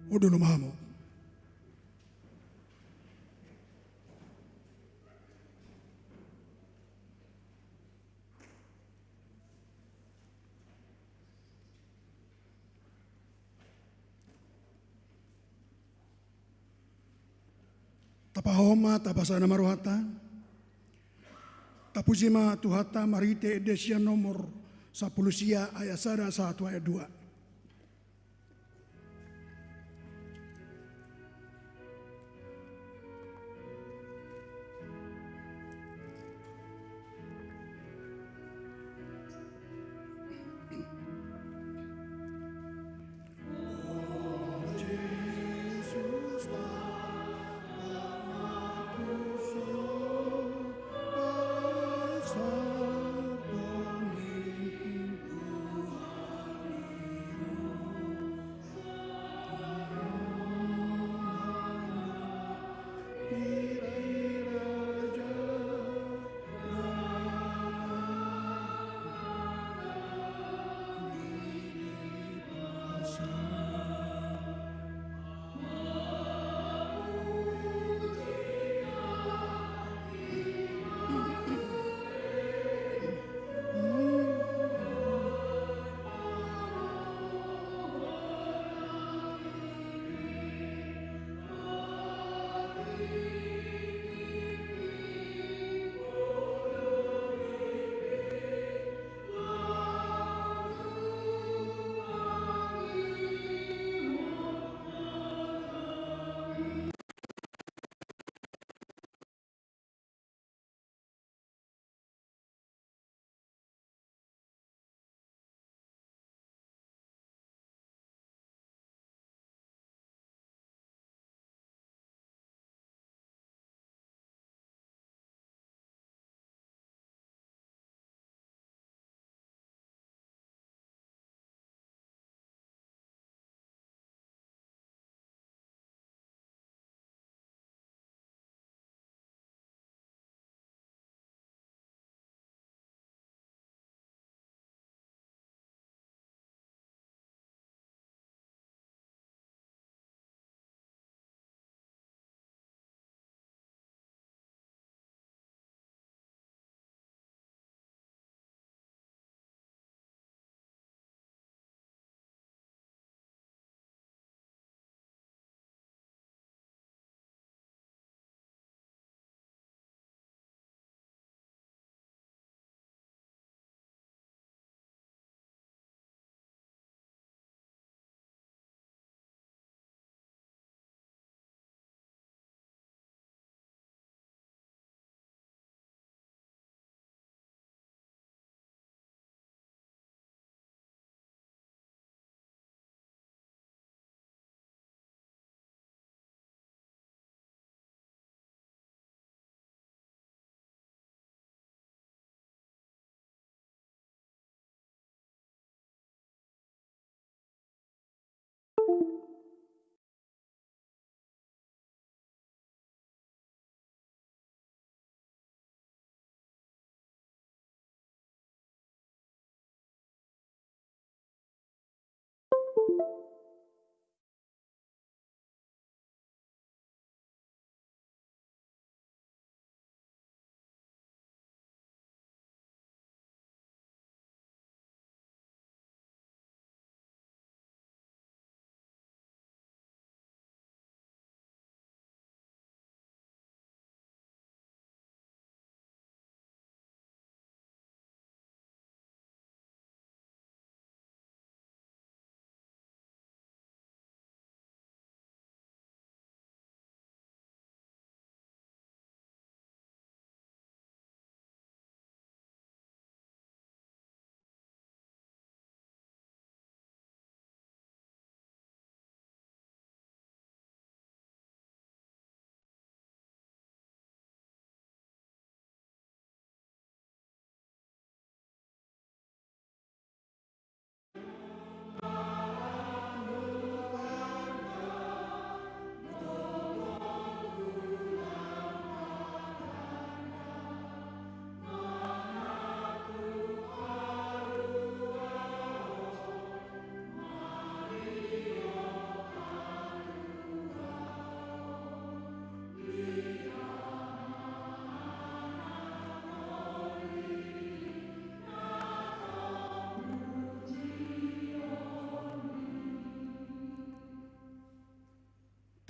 Udah lumahamo. Tapahoma tapasana maruhata. Tapusima tuhata marite edesia nomor 10 ayat 1 ayat 2.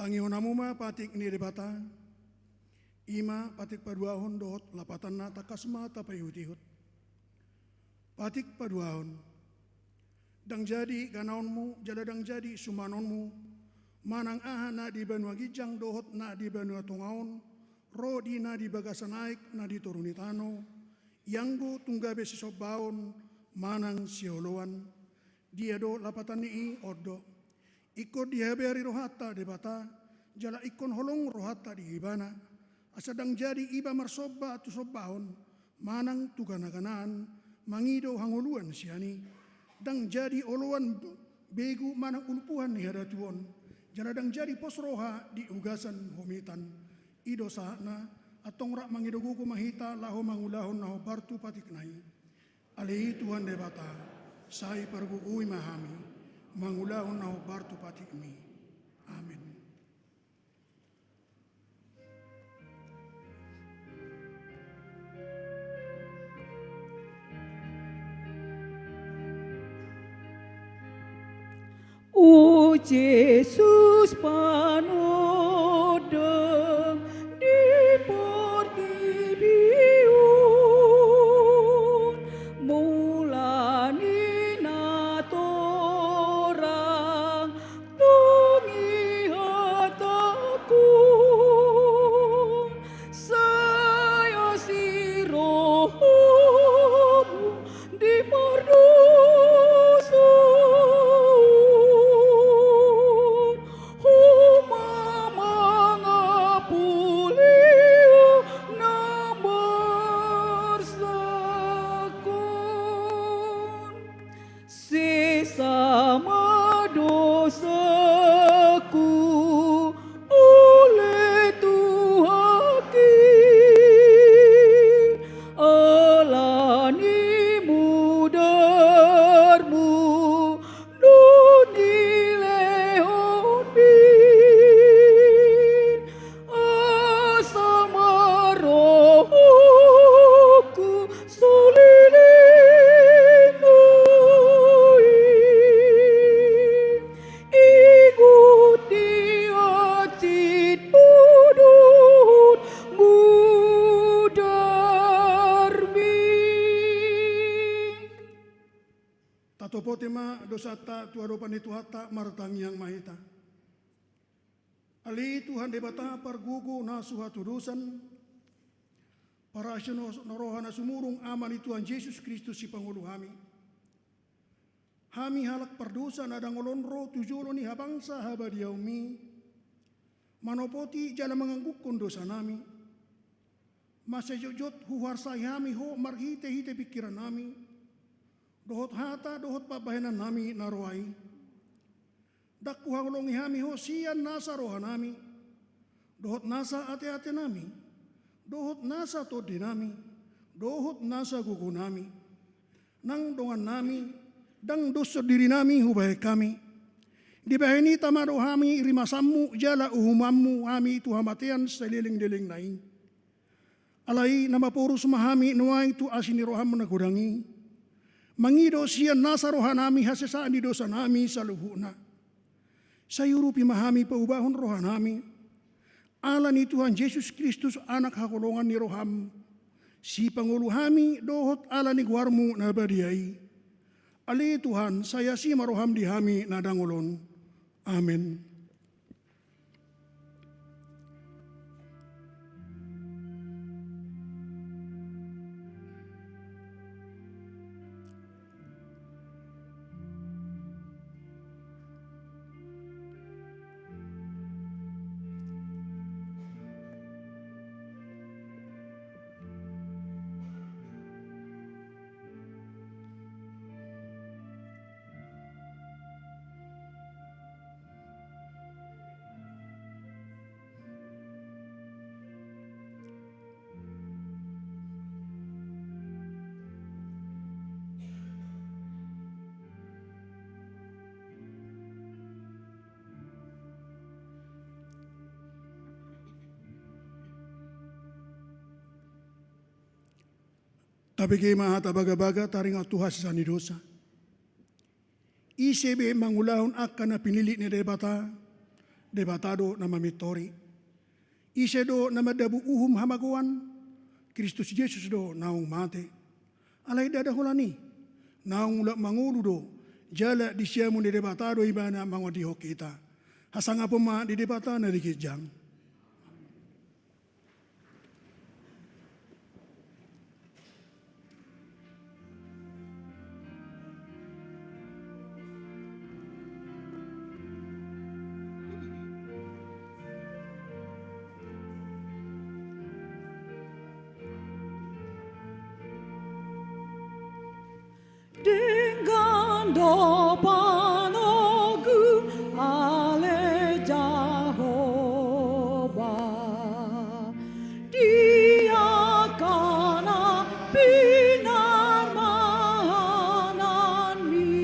Pangionamuma patik ni debata, ima patik paduahon dohot lapatan nata kasma tapayutihut. Patik paduahon, dang jadi ganaonmu, jala dang jadi sumanonmu, manang aha na di banua gijang dohot na di banua tungaon, ro di na di bagasan naik na di turunitano, yanggo tunggabe sisobaon, manang sioloan, dia do lapatan ni odo, ikut dihaberi rohata debata, jala ikon holong rohata di ibana, asadang jadi iba marsoba tu sobaon, manang tugana-ganaan, mangido hanguluan siani, dang jadi oloan begu manang ulpuhan ni hadatuon, jala dang jadi posroha di ugasan homitan, ido sahna, atong rak mangidoguku mahita laho mangulahon naho bartu patik nai. Alihi Tuhan debata, sai pargugui mahami, mangulahon naho bartu patik mi. Amin. O Jesus panodang di portibiun, mulani natorang tungihat aku, saya si rohmu di sesama dosaku oleh Tuhaki, alani mudarmu duni leoni, asal marohku suliling Potema dosata tuaropan itu hata martang yang mahita. Ali Tuhan debata pargugu nasuhatu dosan, para asyono norohana sumurung aman Tuhan Yesus Kristus si Pangulo hami. Hami halak pardosa nadang olonro tujolo ni habangsa habadiaumi, manopoti jala menganggukun dosa nami. Masa jojot huwarsai hami ho marhite-hite pikiran nami, dohot hata dohot pabahenan nami naroai. Dakku hangolongi hami ho sian nasa roha nami. Dohot nasa ate-ate nami. Dohot nasa tode nami. Dohot nasa gugu nami. Nang dongan nami. Dang dosa diri nami hubay kami. Dibahini tamado hami rimasammu jala uhumammu hami itu hamatian seliling-liling nai. Alai nama porus mahami nuai tu asini roham menagudangi. Mangido siya nasa rohanami hasesaan di dosa nami sa luhuna. Sayurupi mahami paubahon rohanami. Ala ni Tuhan Yesus Kristus anak hakolongan ni roham. Si Pangulo hami dohot ala ni guarmu na badiay. Ali Tuhan saya si maroham di hami na dangolon. Amen. Tapi kay mahata baga-baga taring atuhas sa nidosa. Isebe mangulahon akan na pinili ni debata, debatado nama mitori. Ise do nama dabu uhum hamagoan, Kristus Yesus do naung mate. Alay dada hulani, naung ulak mangulu do, jala di siamu di debatado ibana mangodiho kita. Hasang apa ma di debatana di kijang. Dengan doa nogu ale Jehovah, Dia kana pinar mahanan mi,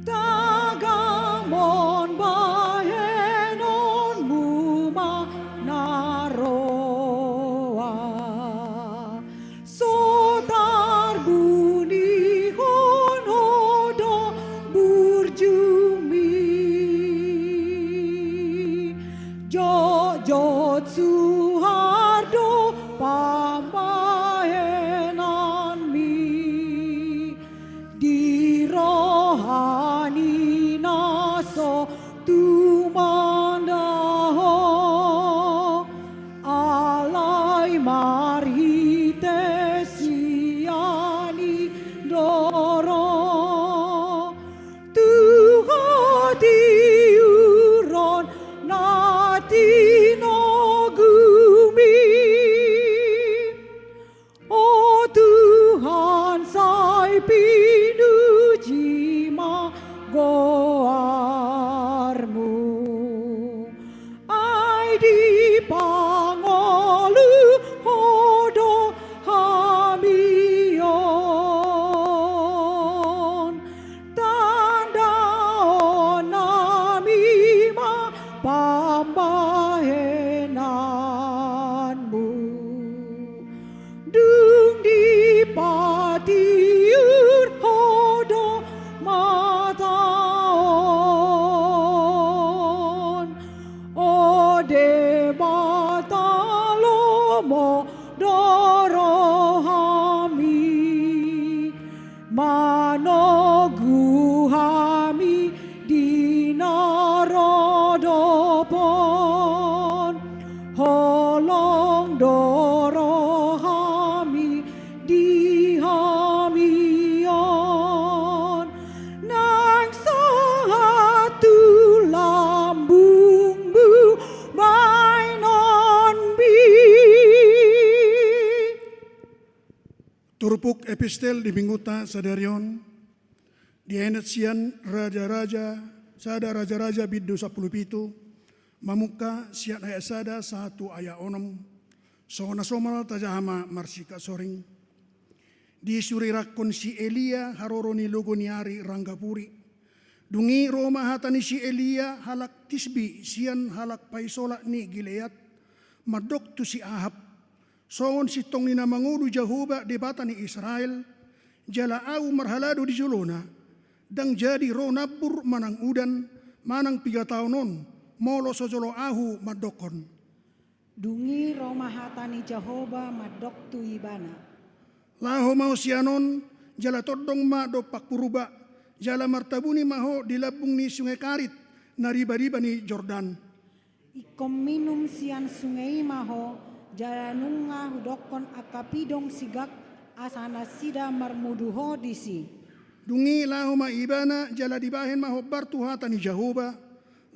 tagamon bahenon muma naroa. Suhardo pamahenan mi di rohani naso tumandaho alai marhite siani doro tuhati uron natino pinuji goarmu ai di pangolu hodo hamion tanda onamima pambahenanmu dung di pati manoguhami dinarodopon holong dorohami dihamion nang satu lambungmu mainon bi. Turpuk epistel di Minguta sadarion, di sian raja-raja, sada raja-raja biddo 17, mamuka siat ayat sada 1 ayat 6, sona somal tajahama marsika soring. Di surirakon si Elia haroroni logoniari ranggapuri. Dungi Roma hatani si Elia halak tisbi sian halak paisola ni Gilead, madok tu si Ahab. Songon sitong ni namangulu Jehovah debata ni Israel, jala au marhalado di Jolona, dang jadi ro nabur manang udan, manang 3 tahunon, molo sojolo ahu madokon. Dungi Roma hatani Jehovah madok tu ibana. Laho mau sianon, jala todong ma do pakpuruba, jala martabuni maho dilabung ni sungai Karit, na riba-riba ni Jordan. Ikom minum sian sungai maho, jalanunga hudokon akapidong sigak asana sida marmuduho disi. Dungi lahuma ibana jala dibahen mahobar tuhata ni Jehovah.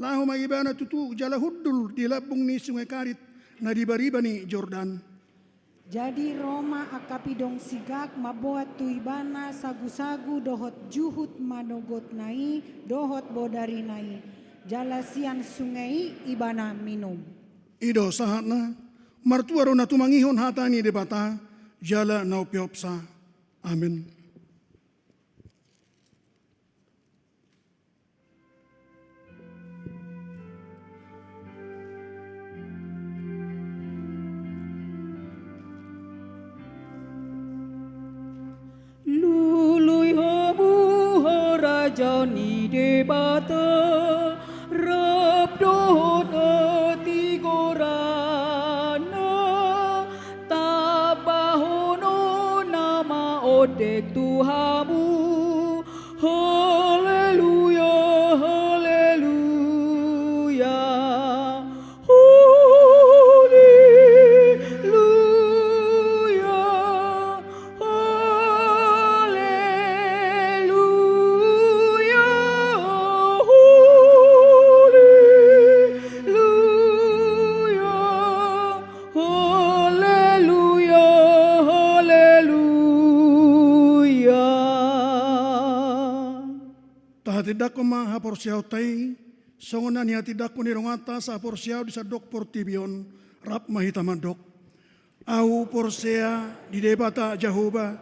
Lahuma ibana tutu jala huddul dilabung ni sungai Karit na riba-riba ni Jordan. Jadi Roma akapidong sigak mabuat tu ibana sagu-sagu dohot juhut manogot nai dohot bodari nai. Jala sian sungai ibana minum. Ido sahatna. Martuaro na tumangihon hatani debata, jala naupiopsa. Amin. Lului hobu horaja ni debata dek Tuhamu. Haleluya, haleluya, haleluya, haleluya, haleluya, haleluya, haleluya. Tahatidak ko mga haporsiyaw tay, songonan niya tidak ko nirongata sa haporsiyaw di sa dok portibion, rap mahitamadok. Au porsea di debata Jehovah,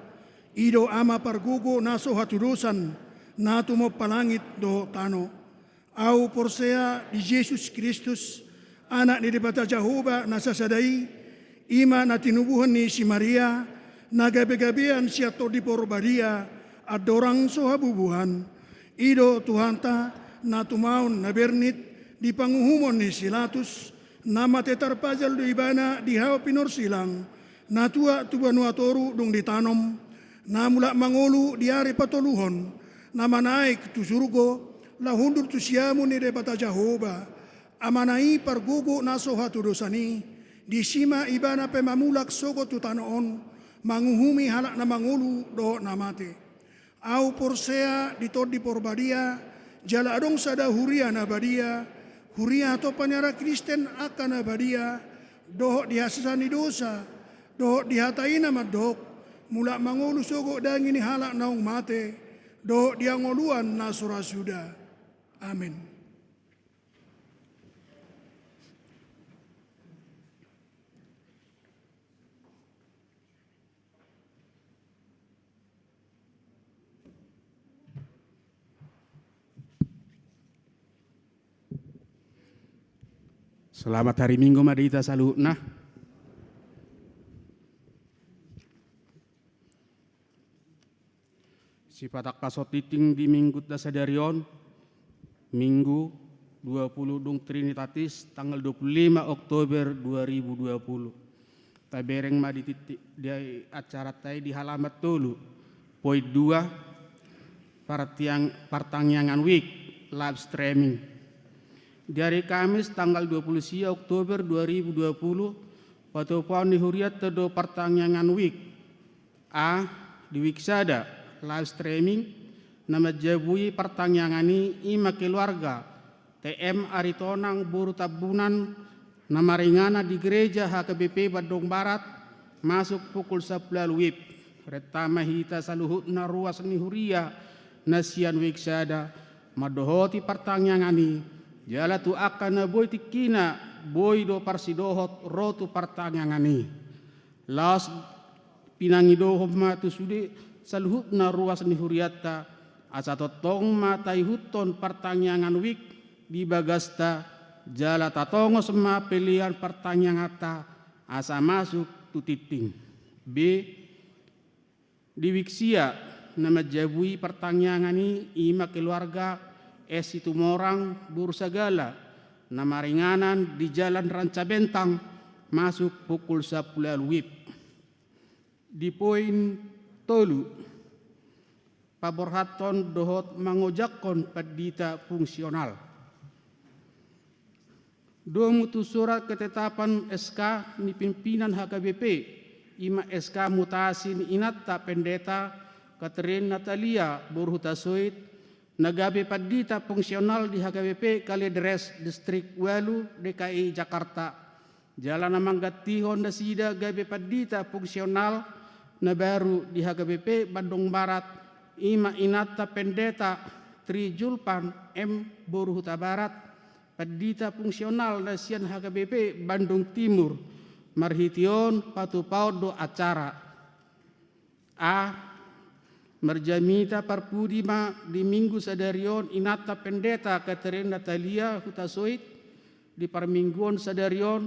ido ama pargugo naso hatudusan, nato mo palangit do tano. Au porsea di Jesus Kristus, anak ni debata Jehovah nasasadai, ima na tinubuhan ni si Maria, nagabi-gabian siya to di porbadia, at dorang so habubuhan. Ido Tuhanta na tumaon na bernit di panguhumon ni Silatus na matetarpajal do ibana di hawa pinorsilang na tua tubanua toru dong ditanom na mula mangulu di ari patoluhon na manaik tu surgo la hundur tu siamu ni debata Jehovah amanai pargugo na sohatu dosani di sima ibana pemamulak sogo tu tanoon manguhumi halak na mangulu do namate. Au porsea ditod di porbadia, jala adong sada huria na badia, huria atau panyara Kristen akan na badia, dohok dihasisani dosa, dohok dihatai nama dok, mula mangolu sogo dangini halak naung mate, dohok diangoluan na surasuda. Amin. Selamat hari Minggu Madita Salutna. Sipatak pasot titing di Minggu Dasadarion, Minggu 20 Dung Trinitatis, tanggal 25 Oktober 2020. Tabereng madi di acara tay di halamat tolu. Poin 2, Partangyangan Week, live streaming. Dari Kamis tanggal 20 Oktober 2020, patupuan di Huriat tedo Partangyangan Week. A. Di Wiksada, live streaming, nama jabui pertanyangani ima keluarga, TM Aritonang Buru Tabunan, nama ringana di gereja HKBP Bandung Barat, masuk pukul 10 WIB. Retama hita saluhutna ruas ni Huria, nasian Wiksada, madohoti pertanyangani, jala tu akan boy tikina boy do parsidohot rotu partangangani las pinangidohom matu sude saluhutna ruas ni Huriata asa totong matai huton partanyangan wik di bagasta jala tatongo sema pilihan partanyangata asa masuk tu titing. B. Di Wiksia nama jabui partanyangani ima keluarga itu morang Bursagala, nama ringanan di Jalan Ranca Bentang, masuk pukul 10 WIB. Di poin tolu, paborhaton dohot mangojakon padita fungsional. Dua mutu surat ketetapan SK ni pimpinan HKBP, ima SK mutasi ni Inatta Pendeta Catherine Natalia Burhutasoit, nagabe padita fungsional di HKBP Kalideres Distrik Walu DKI Jakarta. Jalan Manggatihon Dasida gabe padita fungsional na baru di HKBP Bandung Barat. Ima Inata Pendeta Tri Julpan M Boruhuta Barat. Padita fungsional nasian HKBP Bandung Timur. Marhition Patupau do acara. A. Merjamita Parpudima di Minggu Sadarion Inata Pendeta Catherine Natalia Hutasoit di Parmingguan Sadarion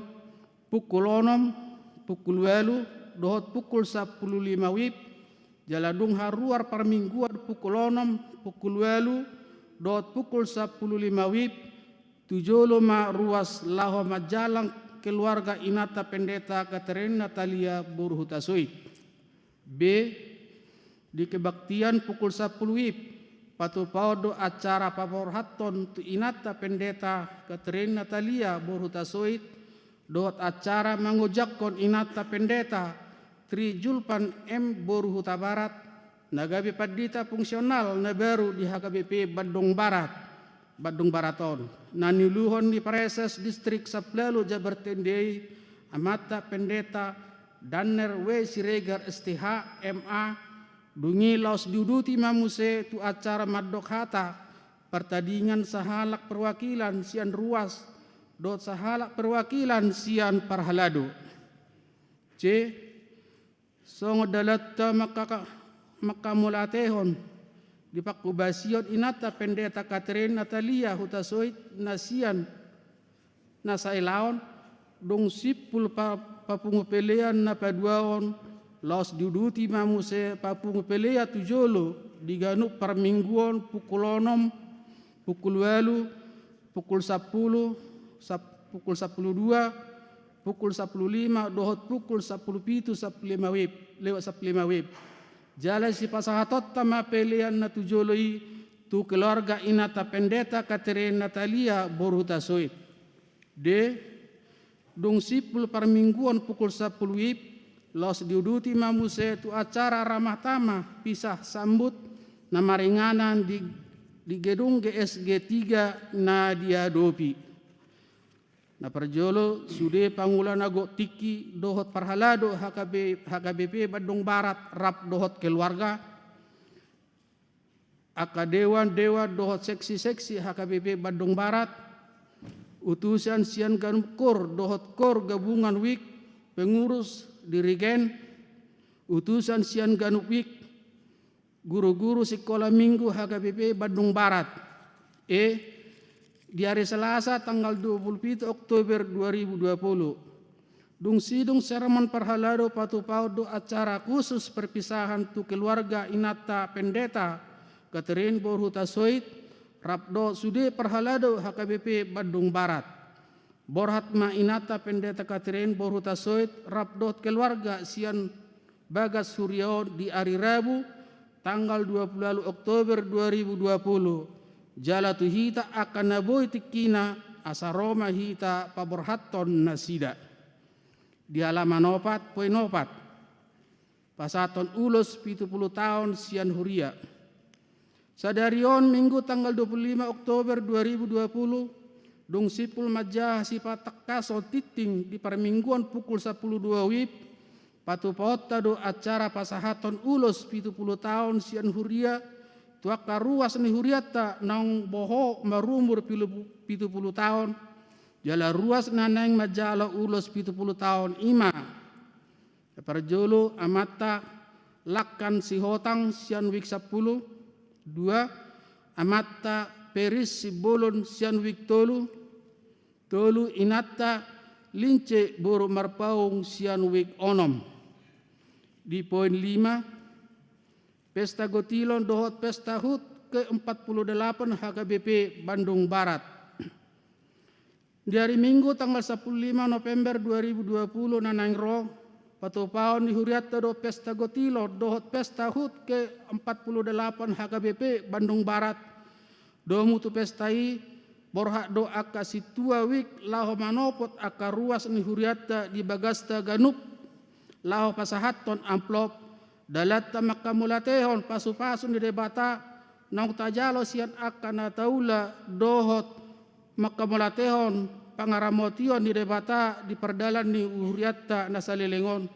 pukul 6 pukul 8 dohot pukul 15 WIB jaladung haruar Parmingguan pukul 6 pukul 8 dohot pukul 15 WIB tujoloma ruas laho majalang keluarga Inata Pendeta Catherine Natalia Burhutasoit. B. Di kebaktian pukul 10 WIB, patupaudo acara paborhaton tu inata pendeta Catherine Natalia Borhutasoit, dohot acara mangujakkon inata pendeta Tri Julpan M Borhuta Barat, nagabi padita fungsional na baru di HKBP Bandung Baraton, naniluhon di Pareses Distrik Saplalu Jabar Tendei, amata pendeta Danner W Siregar STH MA, dungi laos diuduti mamuse tu acara madok hata, pertandingan sahalak perwakilan sian ruas, dot sahalak perwakilan sian parhalado. C. Songo dalatta makamulatehon di pakubasion inata pendeta Catherine Natalia Hutasoit nasian nasailaon dong sipul papungupelean na paduaon laos diuduti mamuse papungupelea tujolo diganuk parmingguan pukul 6, pukul 8, pukul 10, pukul 12, pukul 15, dohot pukul 10 lewat 15 WIB. Jala si pasahatot tama pelean na tujoloi tu keluarga inata pendeta Catherine Natalia Borhutasoit. D. Dong sipul parmingguan pukul 10 WIB, los diuduti mamuse tu acara ramah tamah pisah sambut na maringanan di gedung GSG 3 na diadopi. Na perjolo sude pangulan ago tiki dohot parhalado HKBP Bandung Barat rap dohot keluarga. Akadewan dohot seksi HKBP Bandung Barat. Utusan sian ganukor dohot kor gabungan WIK pengurus dirigen, utusan sian ganuk WIK guru-guru sekolah minggu HKBP Bandung Barat. Di hari Selasa tanggal 27 Oktober 2020. Dung sidung seremon parhalado patupaudo acara khusus perpisahan tu keluarga inata pendeta Catherine Borhutasoit rapdo sude parhalado HKBP Bandung Barat. Borhatma inata pendeta Catherine Borhutasoit rapdo keluarga sian Bagas Suryo di hari Rabu tanggal 20 Oktober 2020. Jala tu hita akan naboy tikina asaroma hita paborhaton nasida. Di halaman 4 poin 4. Pasaton ulos 70 tahun sian huria. Sadarion minggu tanggal 25 Oktober 2020 dong sipul majah sipatak kaso titing di permingguan pukul 12 WIB patupota do acara pasahaton ulos 70 tahun sian huria tuaka ruas ni huriata nang boho marumur 70 tahun jala ruas nanang majala ulos 70 tahun ima perjolo amata lakkan si hotang sian wik 10 2 amata peris si bolon sian wik tolu inata lince boro marpaung sian wik onom. Di poin 5 Pesta Gotilon dohot pesta HUT ke-48 HKBP Bandung Barat. Di hari Minggu tanggal 15 November 2020 nanangro patupaon di huriata do pesta Gotilon dohot pesta HUT ke-48 HKBP Bandung Barat. Do mutu pestai borhak do aka situa wik laho manopot aka ruas ni huriata di bagasta ganup laho pasahaton amplop dalat makamulatehon pasu-pasun di debata nang tajalo sian akan taula dohot makamulatehon pangaramotion di debata di perdalan ni uhuriata nasalilengon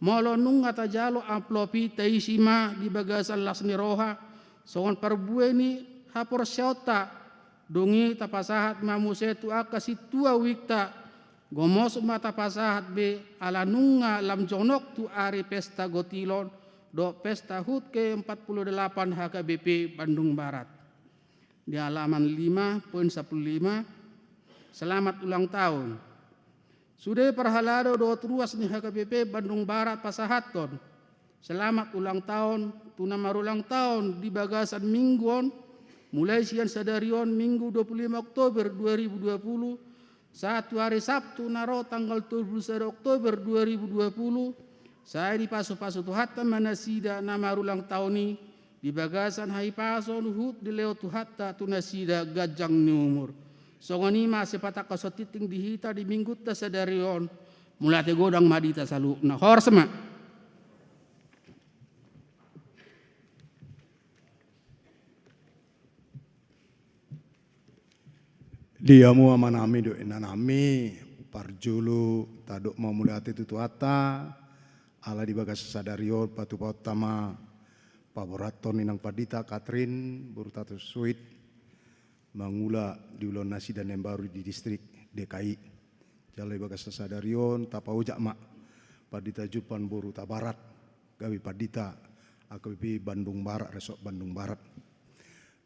molo nunga tajalo amplopi taisima di bagasan lasni roha songon perbueni hapor syauta dungi tapasahat mamusetu aka situa wikta gomos mata pasahat be ala nunga lam jonok tu ari pesta Gotilon do pesta HUT ke-48 HKBP Bandung Barat. Di halaman 5.15 selamat ulang tahun. Sudah perhalado do ruas ni HKBP Bandung Barat pasahaton. Selamat ulang tahun tunamar ulang tahun di bagasan mingguan mulai sian sadarion minggu 25 Oktober 2020 satu hari Sabtu naro tanggal 21 Oktober 2020 Saya di paso-paso tu hatta manasida nama ulang tahun ni di bagasan hai paso luhut di leo tu hatta tu nasida gajang ni umur. Songoni masih patah kaso titing dihita di minggu ta sadarion mulai te godang madita salu na hor sama. Diamu amanami do enanami parjulu taduk mau mulai ati tutu ata ala di bagas sadarion patu pautama paboraton inang padita Katrin burutatus suit mangula di ulon nasi dan yang baru di distrik DKI jalai bagas sadarion tapa ujak mak padita jupan buruta barat gawi padita AKBP Bandung Barat resok Bandung Barat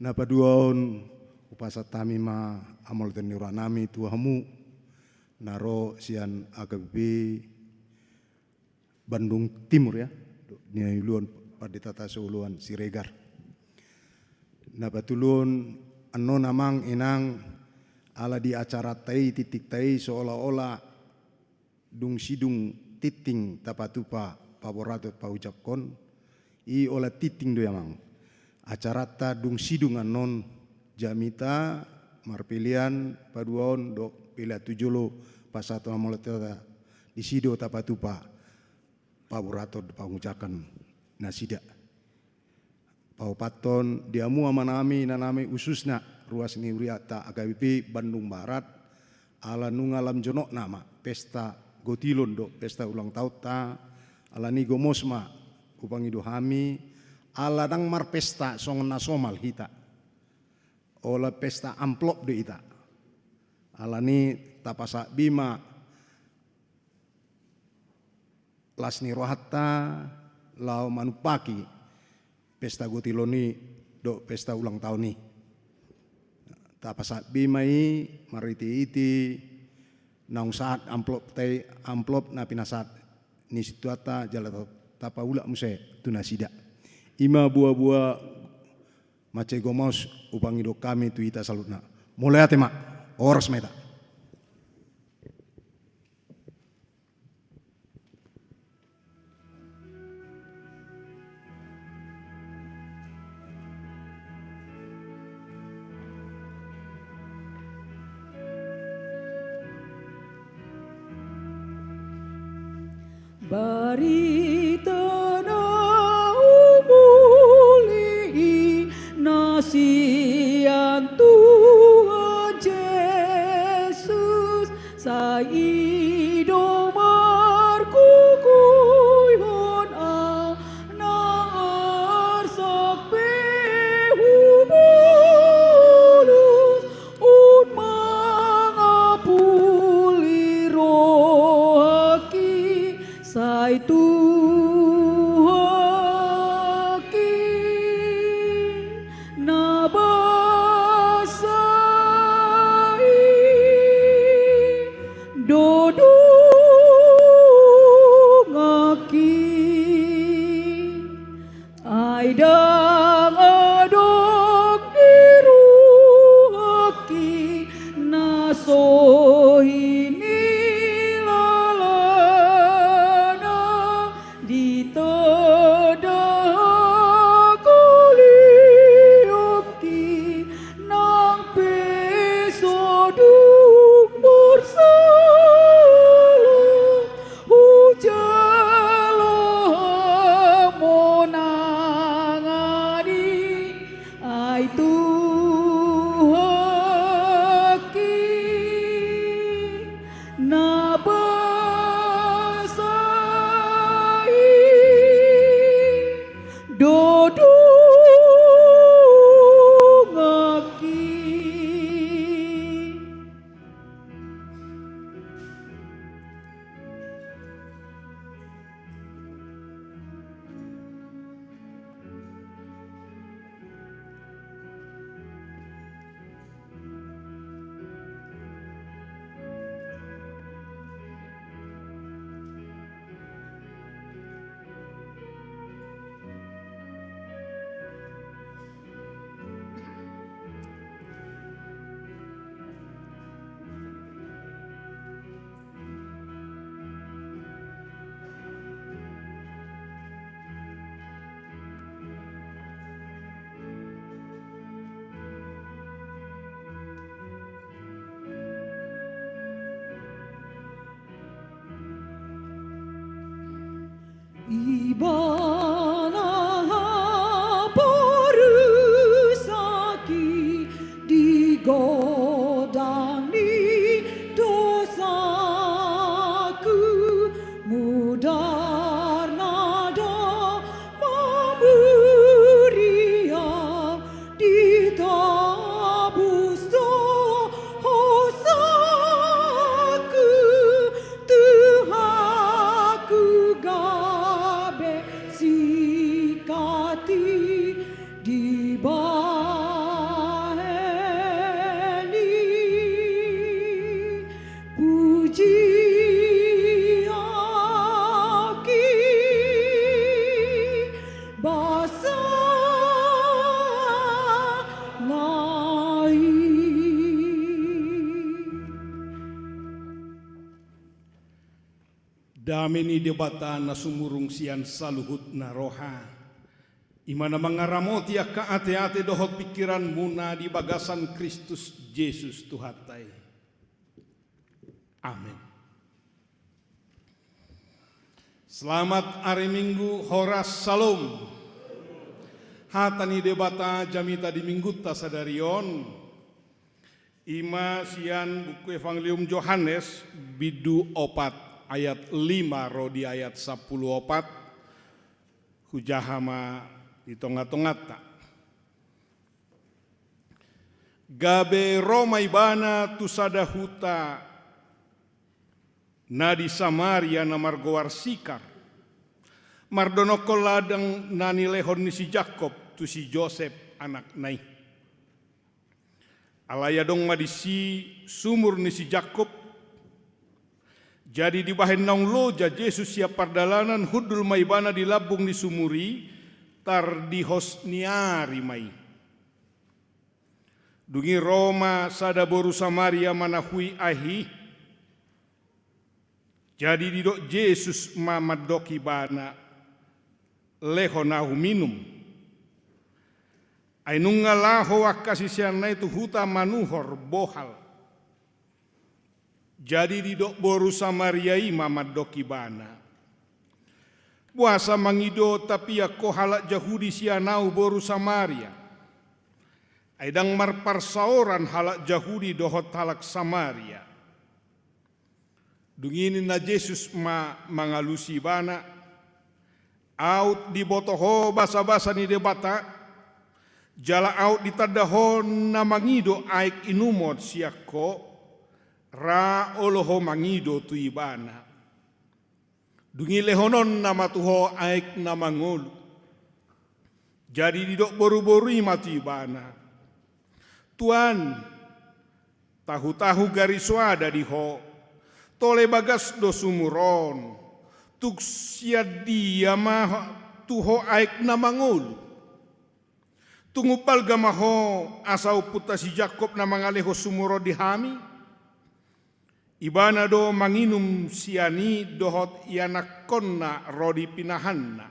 na paduaon upasa tamima amol teniuranami tuahamu naro sian AKBP Bandung Timur ya, ni uluan padita tasuluan Siregar. Na batulun ano namang inang ala di acara tai titik tai seolah-olah dung sidung titing tapatupa paboratot paucapkon i olah titing do yamang. Acara ta dung sidung anon jamita marpilian paduaon do pila tujulu pasato amoloteta di sido tapatupa paboratot pangucakan nasida. Pau paton diamu amanami nanami ususna ruas ni uriata AKBP Bandung Barat ala nungalam jonok nama pesta gotilon do pesta ulang tahun ta ala ni gomosma upangi dohami ala dang mar pesta songon nasomal hita ola pesta amplop do ita ala ni tapasa bima lasni rohatta lau manupaki pesta gotiloni do pesta ulang tahun ni tapasa bimai mariti iti naung saat amplop na pinasat ni situata jala tapa ula muse tunasida ima buah-buah mace gomos upangi do kami tu ita salutna mulai atema oras meta. Barita na umuli nasian Tuhan Yesus sa idomar kukuyhon a na arsak behumulus un mga puliro Sai Tuhaki nabasai dodungaki ai dang adok diruhaki nasohini bana porusaki digodani dosaku mudar nada memuria ditabus dosaku Tuhanku gabe sikati di baheni puji aki basa nai. Damini debata na sumurung sian saluhut na roha. Imana mangaramoti ka ate-ate dohot pikiran muna di bagasan Kristus Yesus Tuhatai. Amin. Selamat hari Minggu, horas salom. Hatani debata jamita di minggu tasadarion. Ima sian buku Evangelium Yohanes bidu 4 ayat 5 rodi ayat 10 hujahama di tonga-tonga tak. Gabe Roma ibana tusada huta nadi Samaria na margowar sikar. Mardonoko ladang nani lehon ni si Jakob tu si Joseph anak nai. Alaya dong madisi sumur ni si Jakob. Jadi di bahen naung loja Yesus siap pardalanan hudul maibana di labung di sumuri tar di hosniari mai. Dungi Roma sada boru Samaria manahui ahi. Jadi di dok Yesus mamadoki bana lehonahu minum. Ainunga laho akasisiana itu huta manuhor bohal. Jadi di dok boru Samaria mamad doki bana. Puasa mangido tapi ya halak Yahudi sianau boru Samaria. Aidang marparsaoran halak Yahudi dohot halak Samaria. Dunginin na Yesus mangalusi bana. Out di botoho basa-basa ni debata. Jala out di tadahon na mangido aik inumot siako. Ra oloho mangido tu ibana. Dungi lehonon nama tuho aik nama ngolu. Jadi didok boru-boru matu ibana. Tuan, tahu-tahu garis wada diho. Tole bagas do sumuron. Tuk siad dia mah tuho aik nama ngolu. Tungupal gamaho asau puta si Jakob na mangaleho sumuro dihami. Ibana do manginum siani dohot ianakonna rodi pinahanna.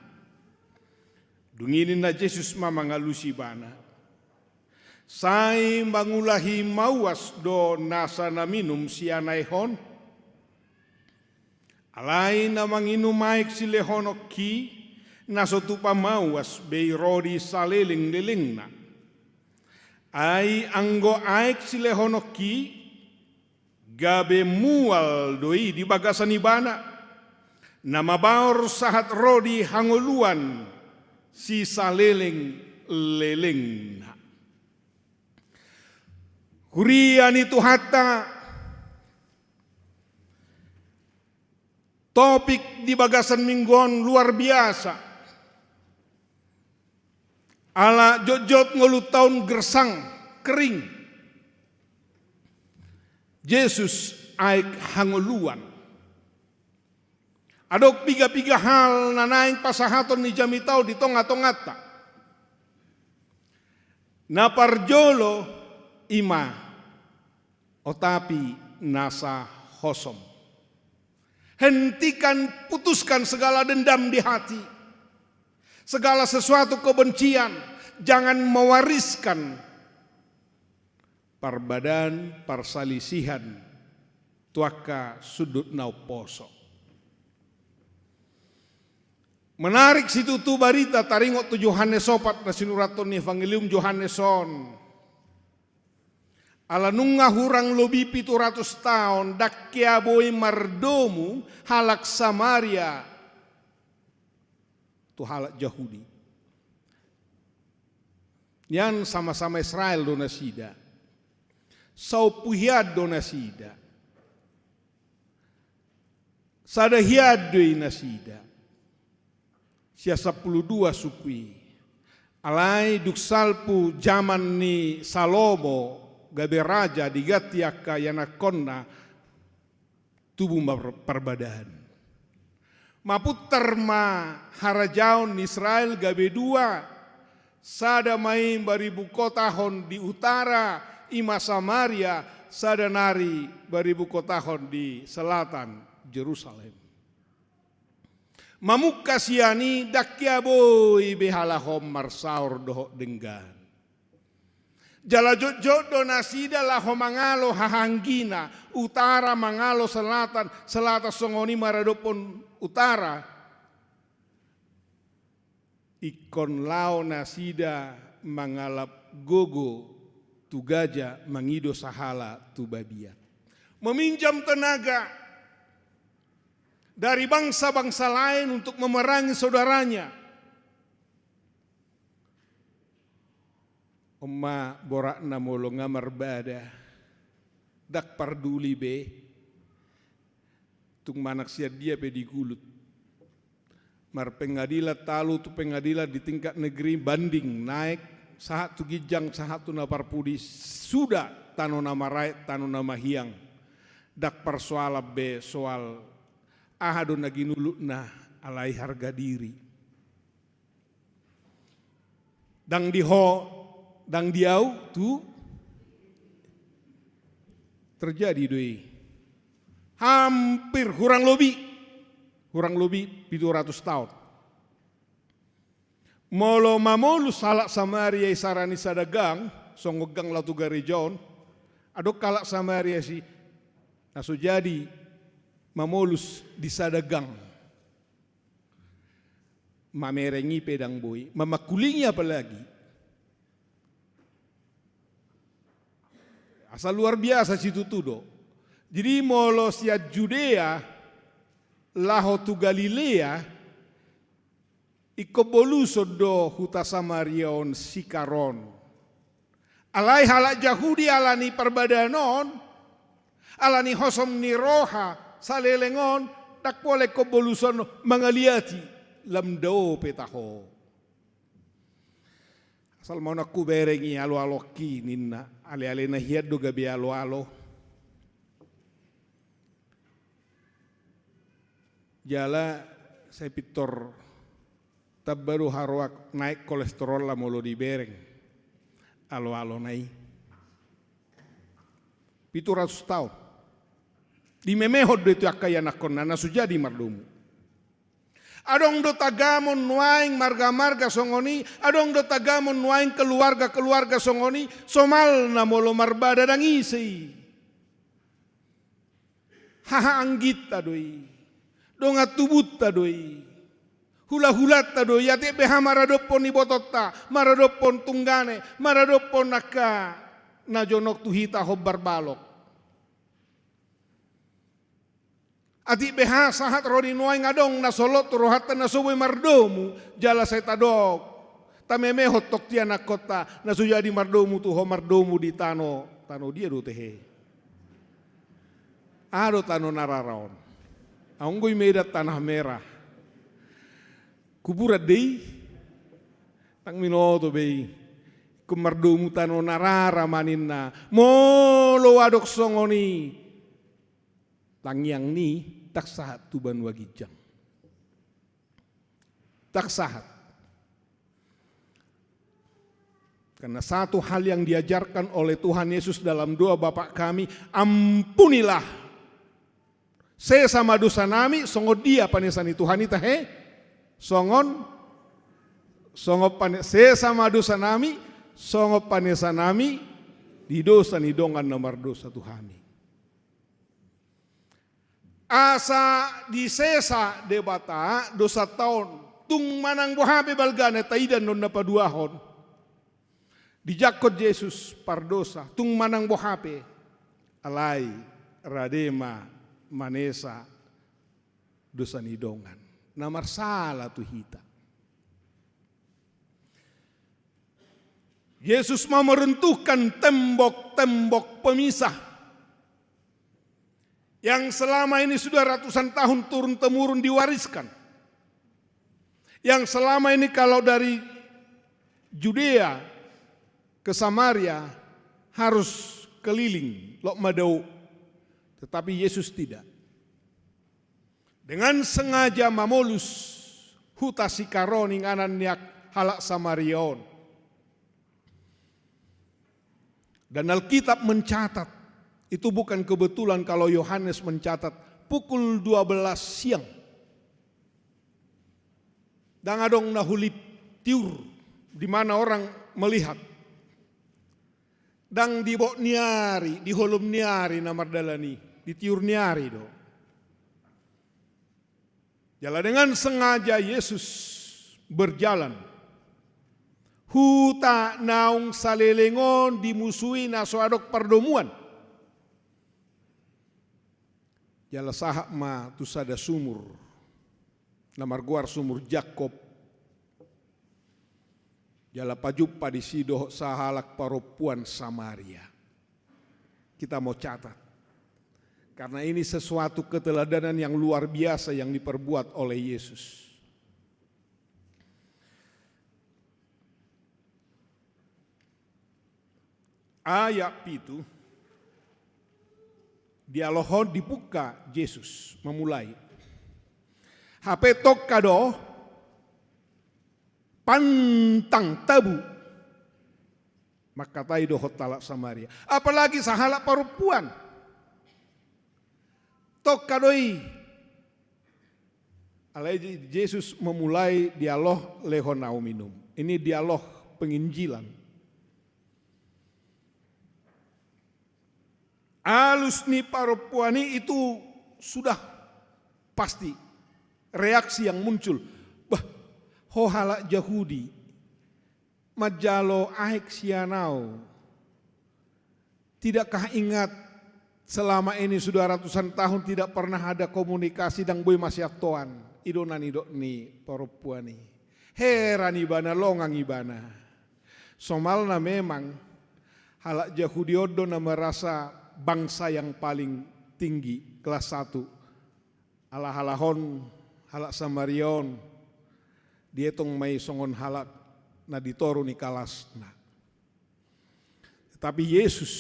Dunginin na Yesus mamangalusi bana. Sai mangulahi mawas do nasa na minum sianaihon. Alai na manginum maik si lehonok ki naso tupa mawas bei rodi saleling-lelingna. Ai anggo aik si lehonok ki gabe mual doi di bagasan ibana. Nama baur sahat rodi hangoluan si saleleng-leleng. Hurian itu hatta topik di bagasan mingguan luar biasa. Ala jojot ngolu tahun gersang kering. Yesus aik hangoluan. Adok piga-piga hal nanaing pasahaton ni jamitau di tonga-tongata. Naparjolo ima otapi nasa hosom. Hentikan, putuskan segala dendam di hati. Segala sesuatu kebencian. Jangan mewariskan parbadan, parsalisihan, tuaka sudut nau poso. Menarik situ tu barita taringot tu Yohanes sopat na sinuraton ni Evangelium Yohaneson. Ala nunga hurang lobi 700 tahun dakya boy mardomu halak Samaria. Tu halak Yahudi. Yan sama-sama Israel do nasida. Sau puhiad do nasida. Sada hiad do nasida. Sia 12 sukui. Alai duksalpu zaman ni Salomo gabe raja di Gatiaka yanakonna tubuh perbadahan. Maputar ma harajaon Israel gabe dua. Sada main baribu kotahon di utara ima Samaria. Sada nari baribu kotahon di selatan Jerusalem. Mamukka siani dakya boy behalahom marsaur doho denggan. Jala jojo nasida laho mangalo hahanggina, utara mangalo selatan, selatan songoni maradopon utara. Ikon lao nasida mangalap gogo tu gajah mangido sahala tu babiat. Meminjam tenaga dari bangsa-bangsa lain untuk memerangi saudaranya. Oma borakna molo ngamar bada dak parduli be tung manak sia dia be digulut. Mar pengadilan talu tu pengadilan di tingkat negeri banding naik sahat tu gijang sahat tu naparpudi sudah tano nama rakyat tano nama hiang dak persoal be soal ahado naginulutna alai harga diri. Dang diho, dang diau tu terjadi doi. Hampir kurang lebih 700 tahun. Molo mamolu salak Samaria isarani sadagang, songogang latu garejon, adok kalak Samaria si naso jadi mamolus di sadagang, mamerengi pedang boy, mamakulingi apalagi. Asal luar biasa situ tudo. Jadi molo sia Judea, laho tu Galilea, ikoboluso do huta Samarion sikaron. Alai halak Yahudi alani perbadanon, alani hosom ni roha, salelengon tak boleh kebolusan mangaliati lamdao petaho. Asal mau nak kuberengi alo-alo ki ninna ale-ale na hiad do gabi alo-alo. Jala saya pitor tab baru harwak naik kolesterol lah molo di bereng alo-alo nai 700 tahun. Di memehod do itu akaya nakon nana sujadi mardumu. Adong do tagamon nuaing marga-marga songoni, adong do tagamon nuaing keluarga-keluarga songoni, somal na molo marbada dang isi. Haha anggit doi, donga tubut doi, hula-hulat doi, yati beha maradopon ni bototta, maradopon tunggane, maradopon naka najonok tuhita hobbar balok. Ati beha sahat rodi nuai ngadong na solot rohatan na suwe mardomu jala saya tadok tameme hotok tia na kota na sujadi mardomu tu ho mardomu di tano dia do tehe ado tano nararaon aunggoy medat tanah merah kuburat dei tang minoto bei kumardomu tano narara maninna molo adok songoni tangyang ni tak sahat tuban wagijang. Tak sahat. Karena satu hal yang diajarkan oleh Tuhan Yesus dalam doa Bapa kami, ampunilah sesama dosa nami, songo dia panesani Tuhan ita he, songon sesama dosa nami, songo panesanami, di dosa ni dongan nomor dosa Tuhani. Asa di sesa debata dosa tahun tung manang bohabe balgana taidan non napaduahon. Dijakot Yesus pardosa tung manang bohape alai radema manesa dosa nidongan. Namar salah tu hita. Yesus mau meruntuhkan tembok-tembok pemisah yang selama ini sudah ratusan tahun turun-temurun diwariskan. Yang selama ini kalau dari Judea ke Samaria harus keliling lok madau, tetapi Yesus tidak. Dengan sengaja mamolus huta sikaroning anan niak halak Samarion. Dan Alkitab mencatat, itu bukan kebetulan kalau Yohanes mencatat pukul 12 siang. Dan adong nahulip tiur di mana orang melihat. Dan di bok niari, di holum niari namar dalani, di tiur niari do. Jalan dengan sengaja Yesus berjalan. Huta naung salelengon dimusuhi nasoadok perdomuan. Jala sahak ma tusada sumur. Namar guar sumur Jakob. Jala pajupa di sido sahalak paropuan Samaria. Kita mau catat. Karena ini sesuatu keteladanan yang luar biasa yang diperbuat oleh Yesus. Ayat itu dialohon dibuka Yesus memulai. Hape tok kado pantang tabu maka tai dohot talak Samaria. Apalagi sahalak perempuan. Tok kadoi. Alai Yesus memulai dialog lehon nau minum. Ini dialog penginjilan. Alus ni paropuani itu sudah pasti reaksi yang muncul. Bah, hohala Yahudi, majalo aik sianau. Tidakkah ingat selama ini sudah ratusan tahun tidak pernah ada komunikasi dan boy masyatoan. Idonan idok ni paropuani. Heran ibana longang ibana. Somalna memang halak Yahudi odo na merasa bangsa yang paling tinggi, kelas 1. Ala-halahon, halak Samarion, dietong may songon halak na ditoru ni kalas na. Tetapi Yesus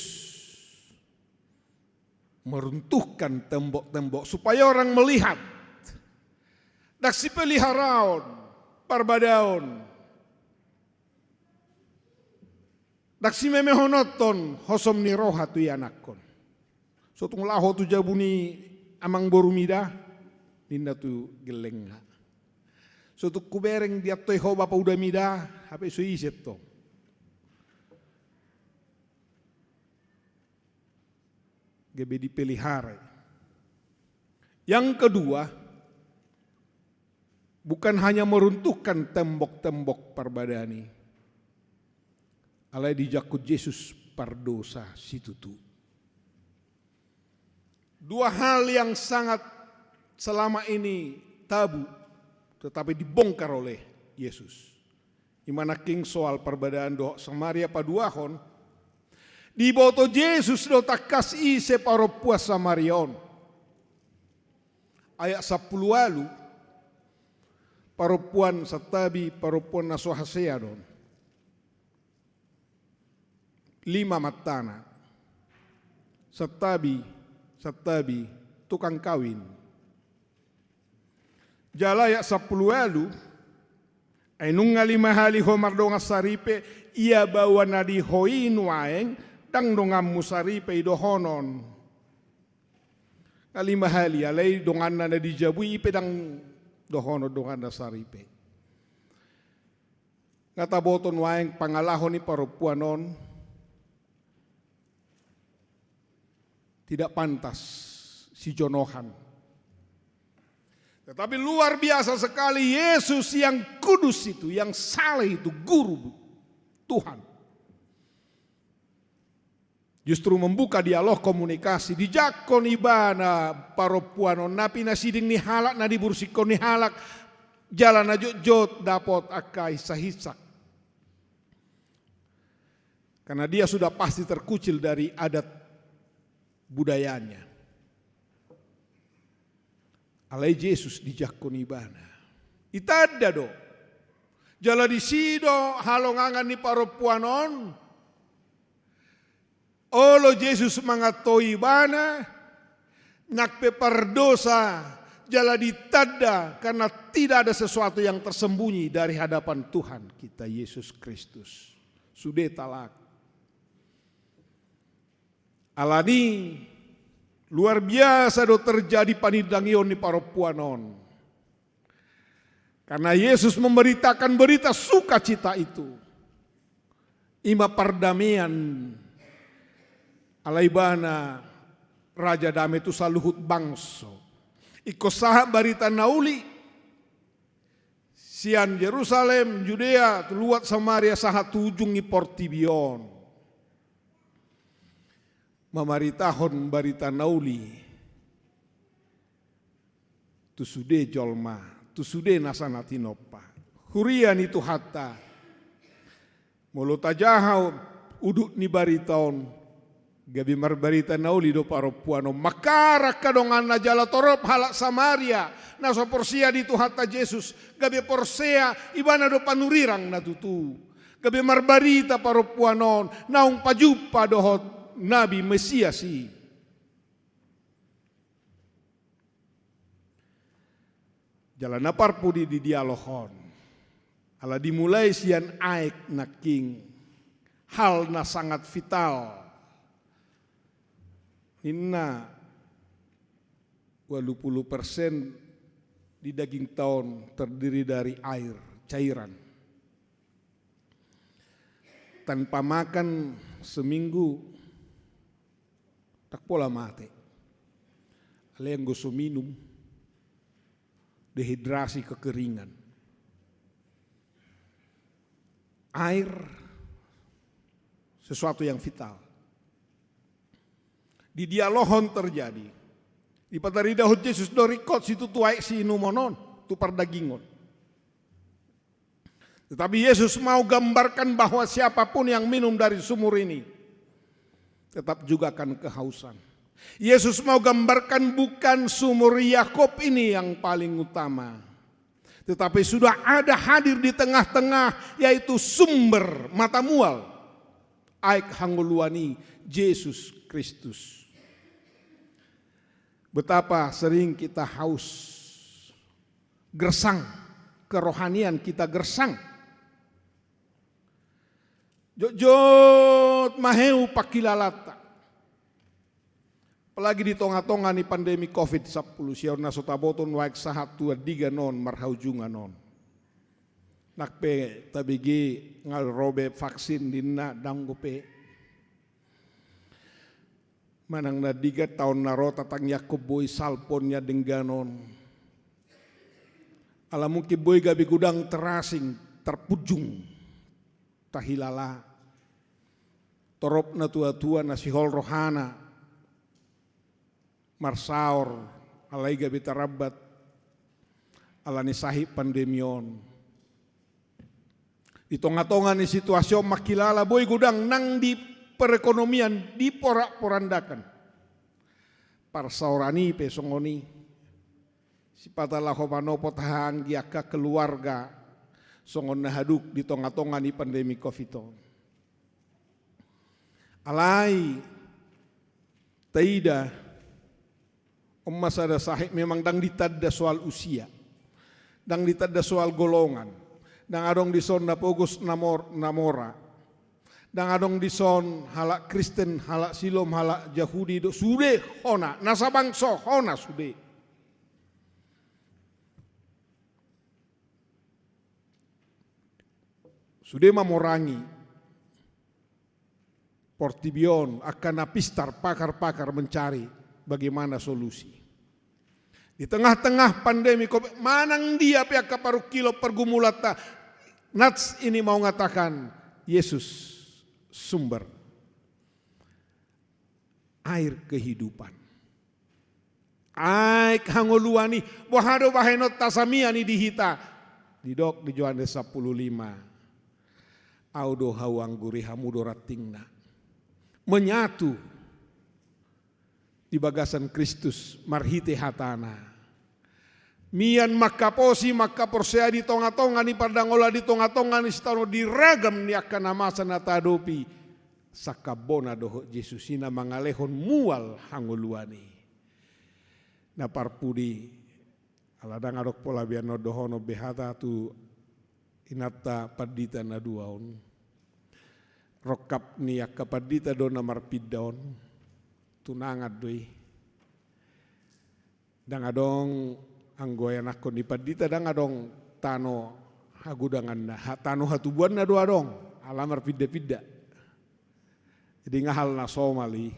meruntuhkan tembok-tembok supaya orang melihat. Daksi peliharaon, parbadaon. Daksi memehonoton hosom ni roha tu yanakon. Sotung laho tu jabuni amang borumida, ninda tu gelengga. Sotung kubereng dia toy ho bapa udah mida, hape so iset to. Gebe dipelihara. Yang kedua, bukan hanya meruntuhkan tembok-tembok perbadani. Alai dijakut Yesus pardosa situtu. Dua hal yang sangat selama ini tabu, tetapi dibongkar oleh Yesus. Imana king soal perbedaan do Samaria paduahon, di boto Yesus do takas ise paropuas Samarion. Ayat 10 lalu, paropuan satabi paropuan nasohasea don. 5 matana, satabi tukang kawin. Jala ya 10 lalu, ay nung ngalimahali ho mardonga saripe, ia bawa nadi hoin waeng, tang dongam musaripe idohonon. Ngalimahali, alay dongan na di jabui ipedang dohono dongan na saripe. Ngataboton waeng pangalahon ni parupuanon, tidak pantas si jonohan. Tetapi luar biasa sekali Yesus yang kudus itu, yang saleh itu, guru Tuhan. Justru membuka dialog komunikasi. Dijakon ibana paropuanon napi nasiding ni halak na dibursikon ni halak jalan ajot dapat akai sahisak. Karena dia sudah pasti terkucil dari adat budayanya. Alai Yesus dijakon ibana. Itada do. Jala di sido halongangan ni paropuanon. Olo Yesus mangatoi bana, nakpe perdosa, jala ditada karena tidak ada sesuatu yang tersembunyi dari hadapan Tuhan kita Yesus Kristus. Sudah talak. Alani luar biasa do terjadi panidangion di paropuanon. Karena Yesus memberitakan berita sukacita itu. Ima perdamaian. Alaibana Raja Damai itu saluhut bangso. Iko sahab barita nauli. Sian Yerusalem, Judea, luat Samaria sahat ujungi portibion. Mamaritahon barita nauli. Tusude jolma, tusude nasanatinopa. Hurian itu hatta. Molotajahau uduk ni baritaon. Gabi marbarita nauli do paropuano makara kadongan na jala torop halak Samaria na so porsia di hatta Jesus gabi porsea ibana do panurirang na tutu gabi marbarita paropuanon naung pajupa dohot Nabi Mesias si jala na parpudi di dialohon ala dimulai sian aek na king hal na sangat vital. Inna 20% di daging tahun terdiri dari air, cairan. Tanpa makan seminggu tak pola mati. Ada yang gosok minum, dehidrasi kekeringan. Air sesuatu yang vital. Di dialohon terjadi. Di patarida hot Yesus dorikot situ tuai si inumonon, tu pardagingon. Tetapi Yesus mau gambarkan bahwa siapapun yang minum dari sumur ini tetap juga akan kehausan. Yesus mau gambarkan bukan sumur Yakob ini yang paling utama. Tetapi sudah ada hadir di tengah-tengah yaitu sumber mata mual. Aik hanguluani Yesus Kristus. Betapa sering kita haus, gersang, kerohanian kita gersang. Jojot maheu pakilalata. Apalagi di tonga-tonga ni pandemi COVID-10 siaw nasotaboton waik sahat tua diga non marhaujunga non. Nakpe tabigi ngal robe vaksin dinna danggope. Manang nadiga tahun naro tatang Yakob boy salponnya dengganon. Alamuki boy gabi gudang terasing terpujung tahilala. Torop na tua-tua nasihol rohana. Marsaor alai gabi tarabat. Alani sahib pandemion. Di tonga-tonga ni situasyon makilala boy gudang nang di perekonomian diporak-porandakan. Parsaurani pesongoni. Si patalah homanopo tahang giaka keluarga. Songon nahaduk di tonga-tonga ni pandemi COVID. Alai. Taida. Emas ada sahib memang dang ditadda soal usia. Dang ditadda soal golongan. Dang adong dison napogos namora. Dan adong dison halak Kristen, halak Silom, halak Yahudi do sude hona nasabangso hona sude. Sude mamorangi Portibion akan napistar pakar-pakar mencari bagaimana solusi. Di tengah-tengah pandemi COVID, manang dia pihak kaparu kilo pergumulata. Nats ini mau ngatakan, Yesus sumber air kehidupan. Aik hangoluani, wahado bahenot tasamiani dihita. Didok di Yohanes 15. Audo hawang guri hamudo ratingna. Menyatu di bagasan Kristus marhite hatana. Mian makaposi makaporsea di tonga-tonga ni pardangola di tonga-tonga ni stano diragam ni akan namasa natadopi sakabona doho Jesusina mangalehon mual hanguluani. Na parpudi aladang adok pola biano dohono behata tu inata padita na duaon. Rokap ni akapadita do na marpidaon tunangat doi. Dang adong anggoyan ako ni padita dang adong tano hagudangan na tano hatubuan na doa dong alamar pida-pida. Jadi ngahal na somali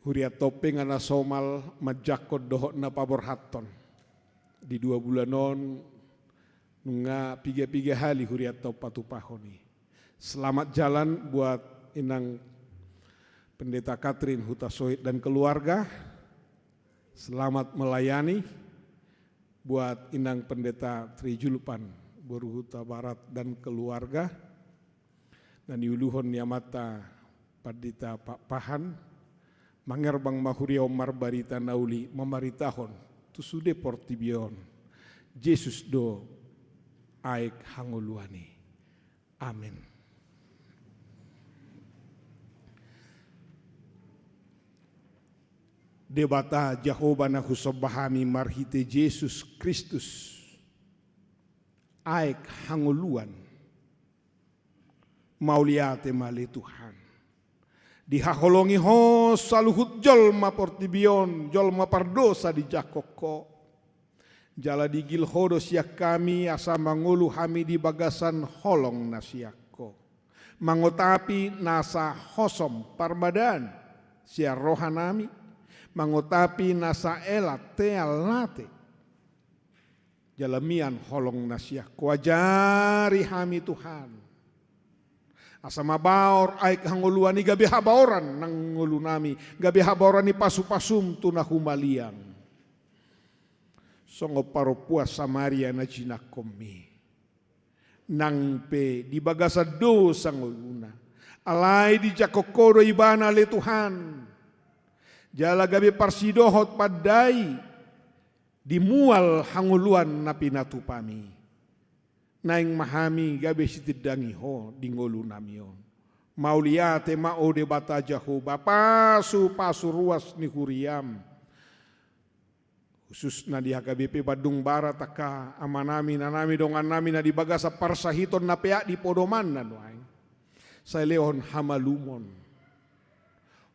huriat topeng na somal majakod dohot na paborhaton di 2 bulanon nunga piga-piga hali huriat topatupahoni. Selamat jalan buat inang Pendeta Katrin Hutasoid dan keluarga. Selamat melayani buat inang Pendeta Trijulupan Boruhuta Barat dan keluarga. Dan diuluhon niamata Padita Pak Pahan mangerbang mahuriau marbarita nauli mamaritahon tusude portibion Yesus do aik hanguluani. Amin. Debata Jehovah na husobahami marhite Yesus Kristus aik hanguluan mauliate mali Tuhan dihaholongi ho saluhut jolma portibion jolma pardosa di jakoko jala digil hodo siak kami asa mangulu hami di bagasan holong nasiako mangotapi nasa hosom parbadan sia rohanami mangotapi nasa elat tealate jalamian holong nasiako ajari hami Tuhan asa mabaor aik hanguluani gabe habaoran nang ngulu nami gabe habaoran ni pasu-pasum tunahumaliang songo paro puas Samaria na jinakomi nang pe di bagasa do sanguluna alai di jakokodo ibana le Tuhan jala gabe parsidohot padai dimual hanguluan na pinatupami naing mahami gabe sitidangi ho dingolu namion mauliate mao debata Jehovah pasu ruas ni huriam khusus na di HKBP Badung Barat taka amanami nanami dongan nami na di bagasa parsahiton na pea di podoman na doain sa leon hamalumon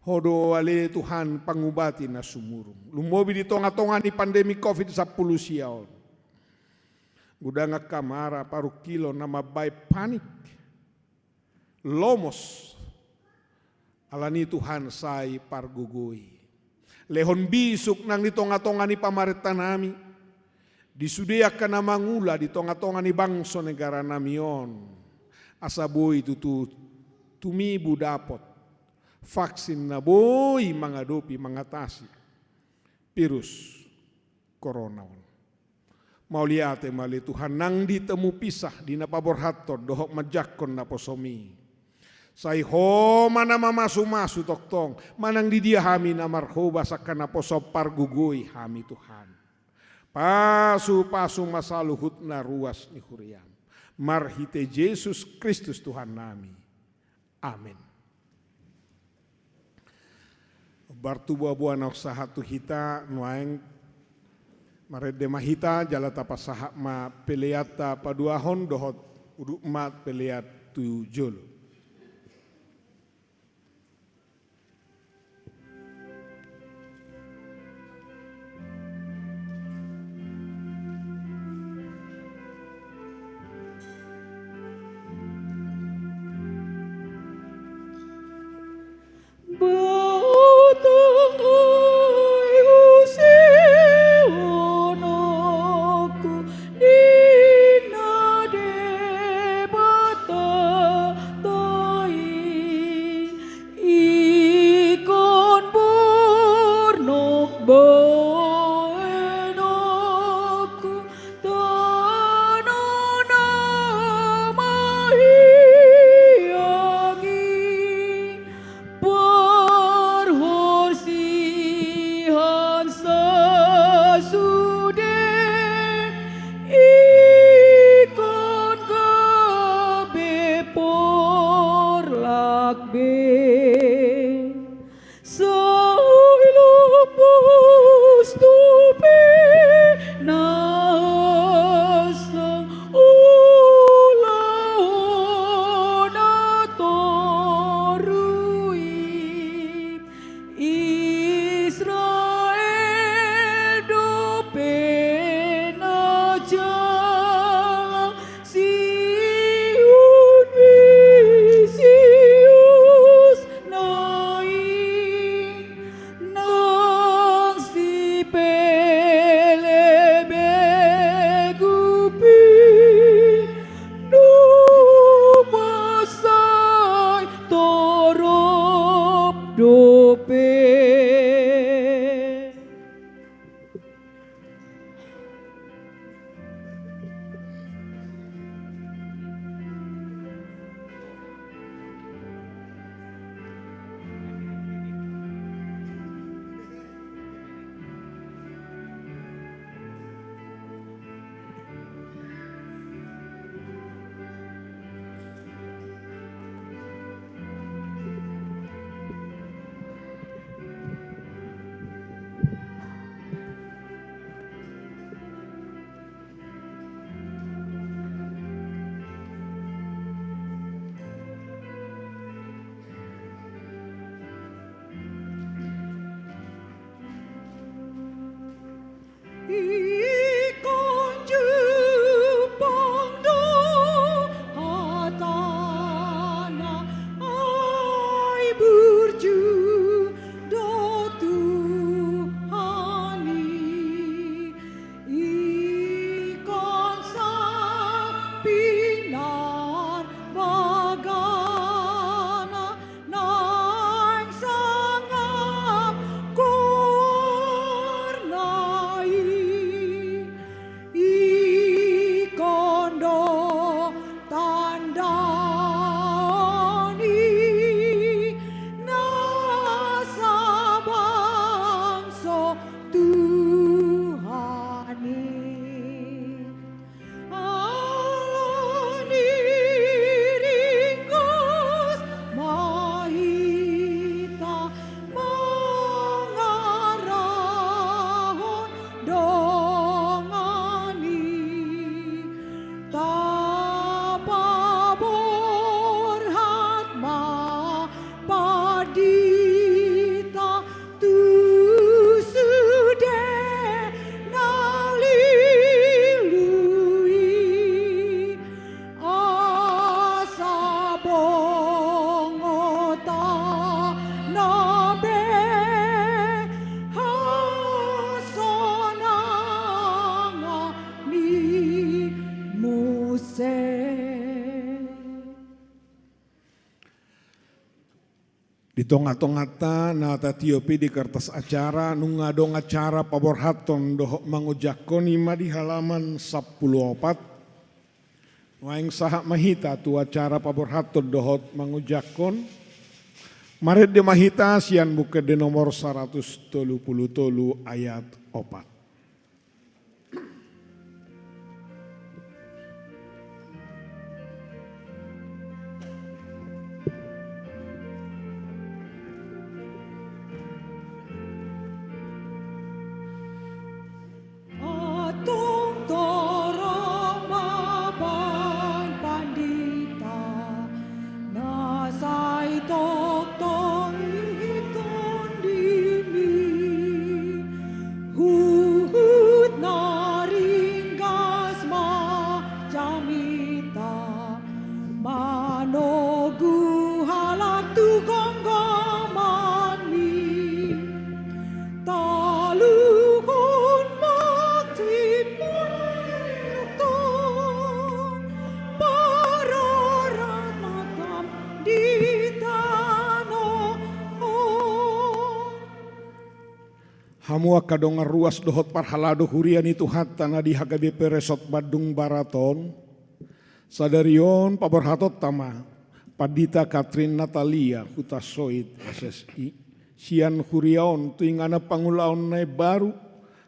hodo ale Tuhan pangubati na sumurung lumobi di tonga-tonga ni pandemi COVID-10 siyaon gudanga kamara paru kilo na mabay panik lomos alani Tuhan say pargugoy lehon bisuk nang di tonga-tonga ni pamarita nami disudiakan na mangula di tonga-tonga ni bangso negara namion asaboy tutu tumibu dapot vaksin na boy mangadopi mangatasi virus corona. Mauliate mali Tuhan nang ditemu pisah di napaborhaton dohok majakon na posomi. Say ho mana mamasu-masu toktong manang di dia hami na marhoba sakana posop pargugoy hami Tuhan. Pasu masaluhut na ruas ni huriam. Marhite Yesus Kristus Tuhan nami. Amin. Bartubuah buah sahatu hita nuaeng marede mahita jala tapasaha ma peleata paduahon dohot udukmat peleat tujul. Batang ay usiwa ikon Jepang doa tanah ai burju do Tuhani ikon sapinar bagana nang sangap kornai ikon do tandani nasa bangsa Tuhani alani ringkus mahita mengarahon dongani tapabor hatma padita tu sude nalilui asa bongota nabe hasonanga ni muse. Di tonga-tongata na tatiopi di kertas acara nungadong acara paborhaton dohok mangujakoni di halaman 14. Waing sahak mahita tu acara paborhaton dohot mangujakon. Maret de mahita sian buka de nomor 133 ayat 4. Atung torong maban pandita nasai tok tong hiton dini huhut naringgas macamita manogu halak tu gonggamani taluhun maksipurto pararat matam di tanah Hamua kadongar ruas dohot parhalado hurian itu hatana di HKBP Resort Badung Baraton. Sadarion paborhatot tama Padita Katrin Natalia Hutasoid SSI. Sian huriaon tuingana pangulaon nai baru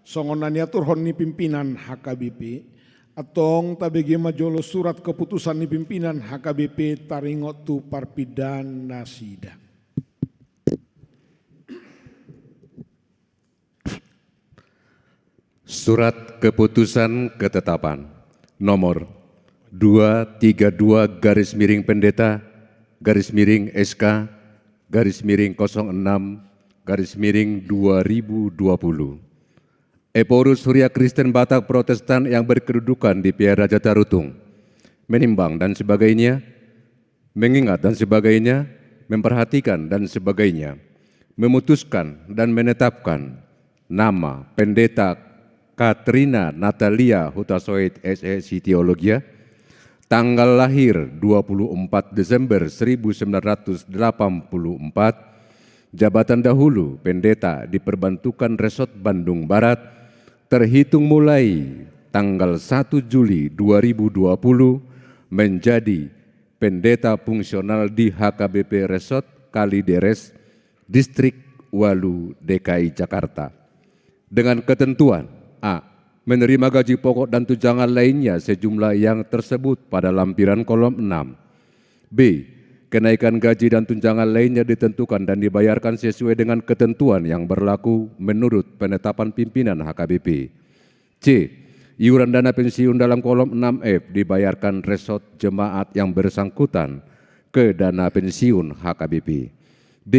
songonania turhon ni pimpinan HKBP. Atong tabegi majolo surat keputusan ni pimpinan HKBP taringot tu parpidan nasida. Surat Keputusan Ketetapan nomor 232 garis miring Pendeta garis miring SK garis miring 06 garis miring 2020. Eporus Surya Kristen Batak Protestan yang berkedudukan di Piara Jatarutung, menimbang dan sebagainya, mengingat dan sebagainya, memperhatikan dan sebagainya, memutuskan dan menetapkan nama Pendeta Katrina Natalia Hutasoid SSI Teologia, tanggal lahir 24 Desember 1984, jabatan dahulu Pendeta di Perbantukan Resort Bandung Barat, terhitung mulai tanggal 1 Juli 2020 menjadi Pendeta fungsional di HKBP Resort Kalideres, Distrik Walu, DKI Jakarta. Dengan ketentuan A. Menerima gaji pokok dan tunjangan lainnya sejumlah yang tersebut pada lampiran kolom 6. B. Kenaikan gaji dan tunjangan lainnya ditentukan dan dibayarkan sesuai dengan ketentuan yang berlaku menurut penetapan pimpinan HKBP. C. Iuran dana pensiun dalam kolom 6F dibayarkan resort jemaat yang bersangkutan ke dana pensiun HKBP. D.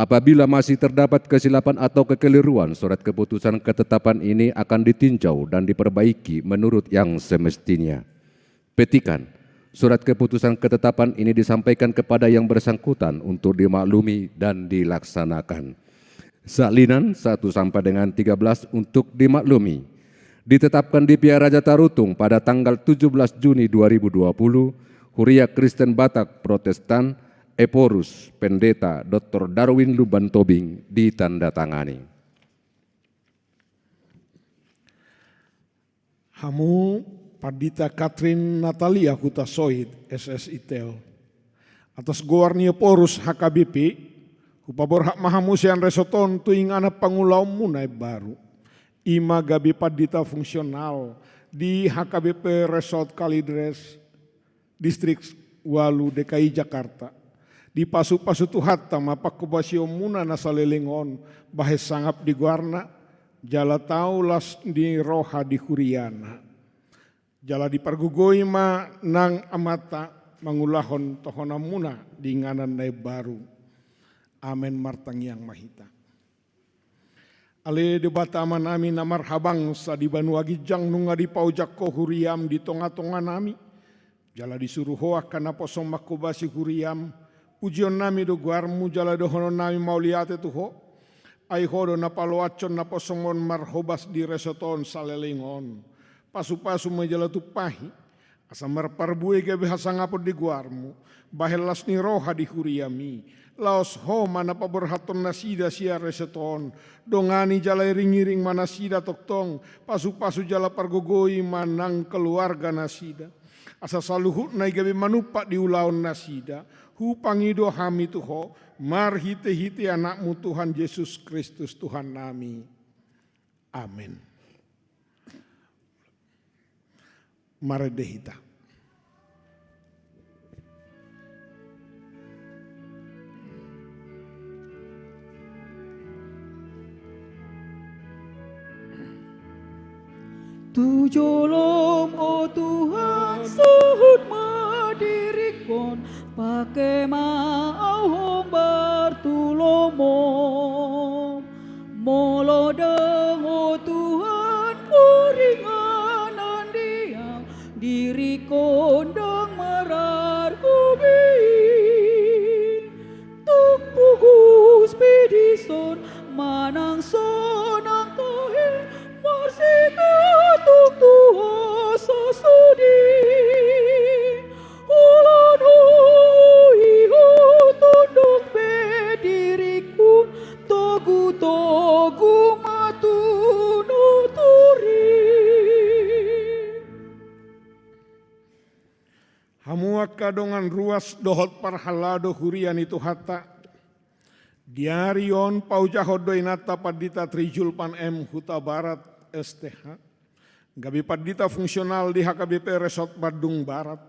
Apabila masih terdapat kesilapan atau kekeliruan, surat keputusan ketetapan ini akan ditinjau dan diperbaiki menurut yang semestinya. Petikan, surat keputusan ketetapan ini disampaikan kepada yang bersangkutan untuk dimaklumi dan dilaksanakan. Salinan 1 sampai dengan 13 untuk dimaklumi. Ditetapkan di Pia Raja Tarutung pada tanggal 17 Juni 2020, Huria Kristen Batak Protestan Eporus Pendeta Dr. Darwin Luban Tobing ditandatangani. Hamu Padita Katrin Natalia Huta Soid SSITEL atas Goarnia Porus HKBP Hupabor hak mahamusian resoton tuing anak pangulau munai baru ima gabi padita fungsional di HKBP Resort Kalidres Distrik Walu DKI Jakarta di pasu-pasu tuhatta mapak kubasio muna nasalelingon bahe sangap di guarna jala taulas di roha di huriana jala di pargugoi ma nang amata mangulahon tohona muna di nganan nai baru. Amen martang yang mahita. Ale debata aman nami namar habang sa di banuagi jang nunga di paujak ko huriam di tonga-tonga nami jala disuruh hoa kana posong makubasi huriam ujion nami do guarmu jala dohono nami mauliate tuho ai hodo na paloacon na posongon marhobas di resoton salelingon pasu-pasu majala tupahi asa marparbue ke behasa ngapod di guarmu bahelas ni roha di huriami laos ho mana paberhaton nasida sia resoton dongani jala ringiring mana sida toktong pasu-pasu jala pargogoi manang keluarga nasida asa saluhut nai gabe manupak di ulaon nasida hupangido hami tuho marhite-hite anakmu Tuhan Yesus Kristus Tuhan nami. Amin. Maredehita. Tujolong oh Tuhan suhud madirikon pakai mau bertulomom molo deng oh Tuhan puringanan diam diri kondang merar kubi tuk pugus pidison manang sonang tohe marsika tuk tuho sasudi ulan ihu tunduk bediriku togu matunuturi. Hamuak kadongan ruas dohot parhalado hurian itu hatta diarion paujahod doinata padita trijulpan M Huta Barat STH gabi padita fungsional di HKBP Resort Bandung Barat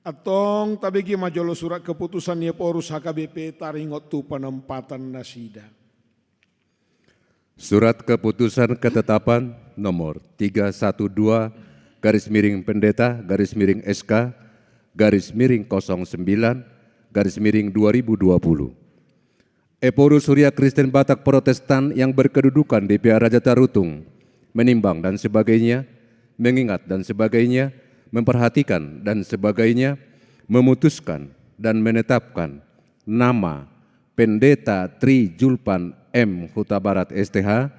atong tabegi majolo surat keputusan ye porus HKBP taringot tu penempatan nasida. Surat keputusan ketetapan nomor 312 garis miring pendeta garis miring SK garis miring 09 garis miring 2020. Eporus Huria Kristen Batak Protestan yang berkedudukan di Pia Raja Tarutung menimbang dan sebagainya, mengingat dan sebagainya, memperhatikan dan sebagainya, memutuskan dan menetapkan nama Pendeta Tri Julpan M. Huta Barat STH,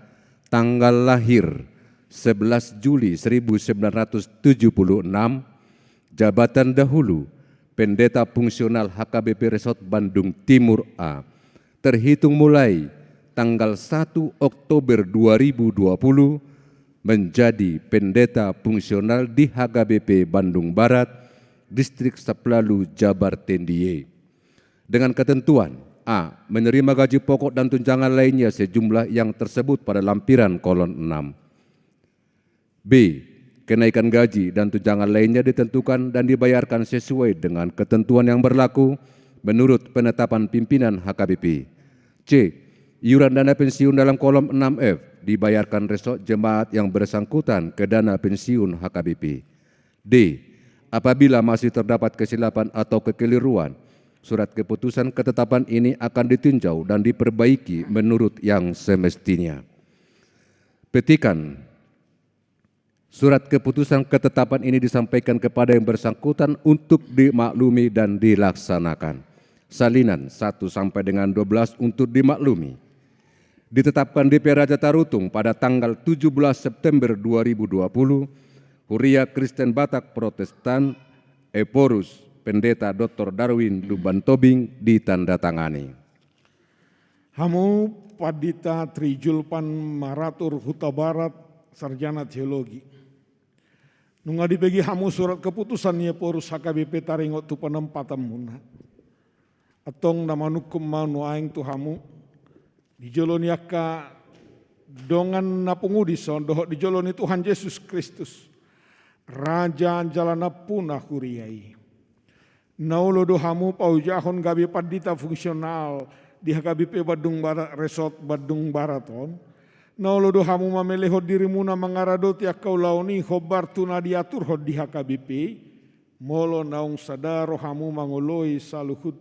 tanggal lahir 11 Juli 1976, jabatan dahulu Pendeta Fungsional HKBP Resort Bandung Timur A, terhitung mulai tanggal 1 Oktober 2020, menjadi pendeta fungsional di HKBP Bandung Barat, Distrik Saplalu, Jabar Tendiye. Dengan ketentuan A. Menerima gaji pokok dan tunjangan lainnya sejumlah yang tersebut pada lampiran kolon 6. B. Kenaikan gaji dan tunjangan lainnya ditentukan dan dibayarkan sesuai dengan ketentuan yang berlaku menurut penetapan pimpinan HKBP. C. Iuran dana pensiun dalam kolom 6F dibayarkan resort jemaat yang bersangkutan ke dana pensiun HKBP. D. Apabila masih terdapat kesilapan atau kekeliruan, Surat keputusan ketetapan ini akan ditinjau dan diperbaiki menurut yang semestinya. Petikan. Surat keputusan ketetapan ini disampaikan kepada yang bersangkutan untuk dimaklumi dan dilaksanakan. Salinan 1 sampai dengan 12 untuk dimaklumi. Ditetapkan DPR Raja Tarutung pada tanggal 17 September 2020, Huria Kristen Batak Protestan Eporus Pendeta Dr. Darwin Lubantobing ditandatangani. Hamu Padita Trijulpan Maratur Huta Barat Sarjana Teologi. Nunga dibagi hamu surat keputusan ya porus HKBP taringot tu penempatan muna. Atong namanukum mau nuaing tu hamu. Dijoloni aka dongan napungudison dohok dijoloni Tuhan Yesus Kristus. Raja jalana punah huriai. Naulo do hamu paujahon gabi padita fungsional di HKBP Badung Barat Resort Badung Baraton. Naulo do hamu mameleho dirimu na mangaradoti akau launi khobar tuna diatur hod di HKBP. Molo naung sadaro hamu mangoloi saluhut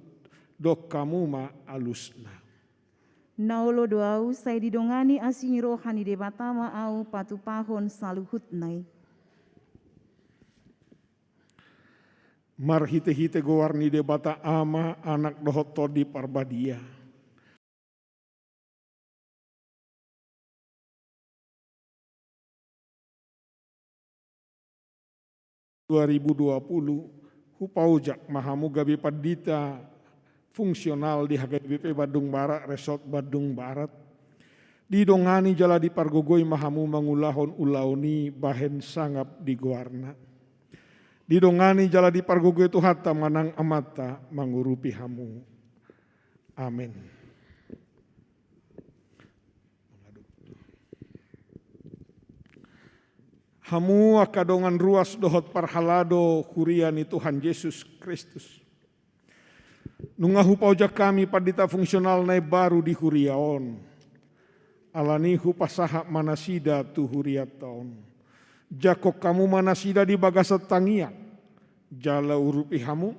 dok kamu ma alusna. Naulo doau saya didongani asing rohani debatama au patupahon saluhut nai. Marhite-hite gowarni debata ama anak dohot todi parbadia. Hupaujak mahamu gabi padita fungsional di HKBP Badung Barat Resort Badung Barat. Didongani jala di pargogoi mahamu mangulahon ulauni bahen sangap di goarna. Didongani jala di pargogoi tu hatta manang amata mangurupi hamu. Amin. Hamu akadongan ruas dohot parhalado huriani Tuhan Yesus Kristus. Nungahu paujak kami padita fungsional nai baru di huriaon. Alanihu pasaha manasida tu huriaton. Jakok kamu manasida di bagasat tangia. Jala urupi hamu.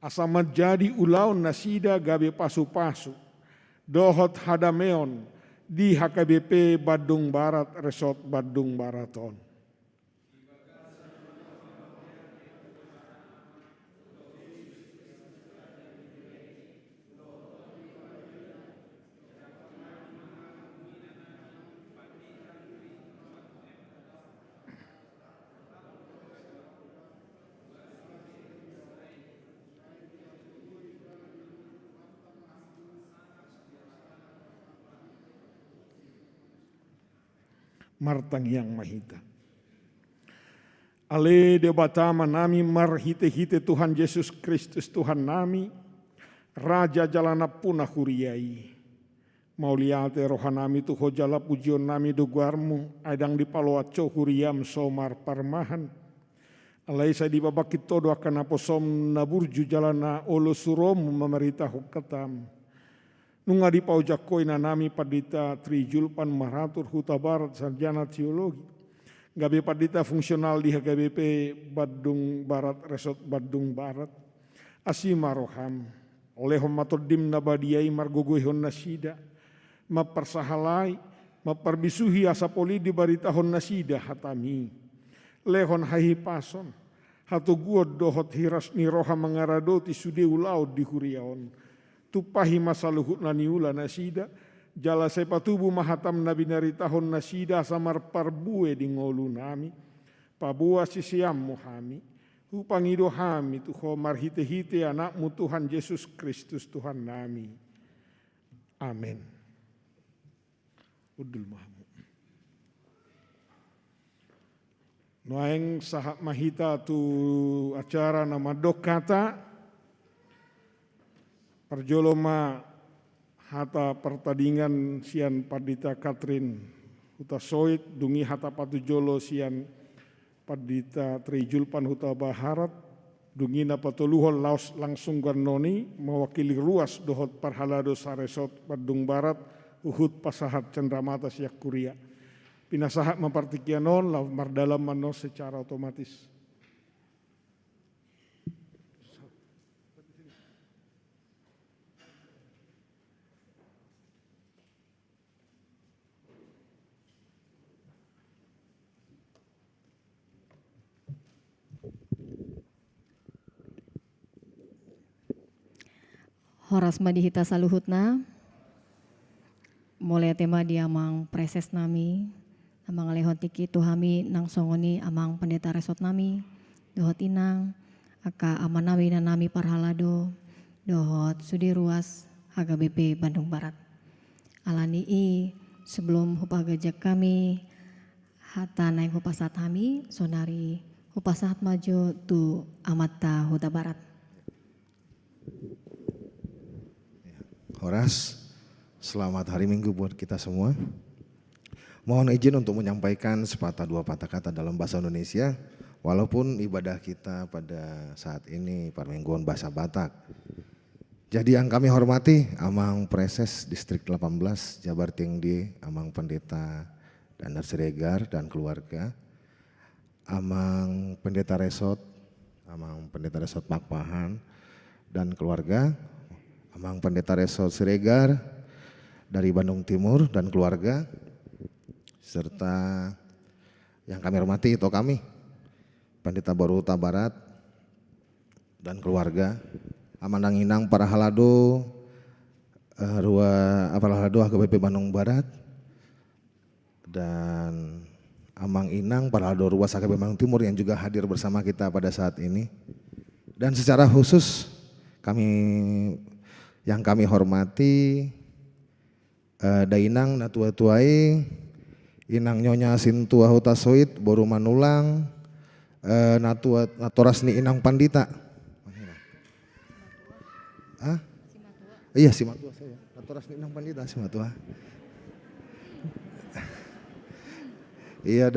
Asamat jadi ulaun nasida gabe pasu-pasu. Dohot hadameon di HKBP Badung Barat Resort Badung Baraton. Martang yang mahita. Ale debatama nami marhite-hite Tuhan Yesus Kristus Tuhan nami, Raja jalana punah huriai. Mauliate rohanami tu hojala pujion nami duguarmu, adang di paloaco huriam somar parmahan. Alai sa di babakit todo akan aposom naburju jalana olo surom memerita hukatam. Nunga di paujakoi nami padita Trijulpan Maratur Huta Barat Sarjana Teologi. Gabe padita fungsional di HKBP Badung Barat Resort Badung Barat. Asima roham. Olehom matodim nabadiai margogoihon nasida. Mapersahalai. Maperbisuhi asapoli di baritahon nasida hatami. Lehon hahi pason. Hatu guod dohot hiras ni roha mangaradoti sudi ulaud di huriaon. Tupahi masaluhut naniula nasida, jala sepatubu mahatam nabi nari tahun nasida samar parbue di ngolu nami, pabua sisiam muhami, hupangido hami tuho marhite-hite anakmu Tuhan Yesus Kristus Tuhan nami. Amin. Udul mahamu. Noeng sahat mahita tu acara nama dokata, Perjoloma hata pertandingan sian padita Katrin huta soit dungi hata patujolo sian padita Trijulpan huta Baharat dungi na patuluhon laos langsung ganoni mewakili ruas dohot parhalado saresot Badung Barat uhud pasahat cendramata siak kuria pinasahat mempartikianon lau mardalam mano secara otomatis. Horas madihita saluhutna, mulai tema di amang preses nami, amang lehot tiki tuhami nang songoni amang pendeta resot nami, dohot inang, aka amanawi na nami parhalado, dohot sudi ruas HKBP Bandung Barat. Alani i sebelum hupah gajak kami, hata naik hupasat kami, sonari hupasat maju tu amata Huta Barat. Horas, selamat hari Minggu buat kita semua. Mohon izin untuk menyampaikan sepatah dua patah kata dalam bahasa Indonesia, walaupun ibadah kita pada saat ini Parmingguan bahasa Batak. Jadi yang kami hormati Amang Preses Distrik 18 Jabar Tinggi, Amang Pendeta Dandar Siregar dan keluarga, Amang Pendeta Resot, Amang Pendeta Resot Pakpahan dan keluarga, Amang Pendeta Resot Siregar dari Bandung Timur dan keluarga, serta yang kami hormati itu kami, Pendeta Baru Huta Barat dan keluarga, Amanang Inang para halado, Parhalado HKBP Bandung Barat, dan Amang Inang Parhalado Ruas HKBP Bandung Timur yang juga hadir bersama kita pada saat ini. Dan secara khusus yang kami hormati Dainang Natua Tuai, Inang Nyonya Sintua Huta Soit, Boru Manulang, Naturasni Inang Pandita. Iya Simatua saya, Naturasni Inang Pandita Simatua. Iya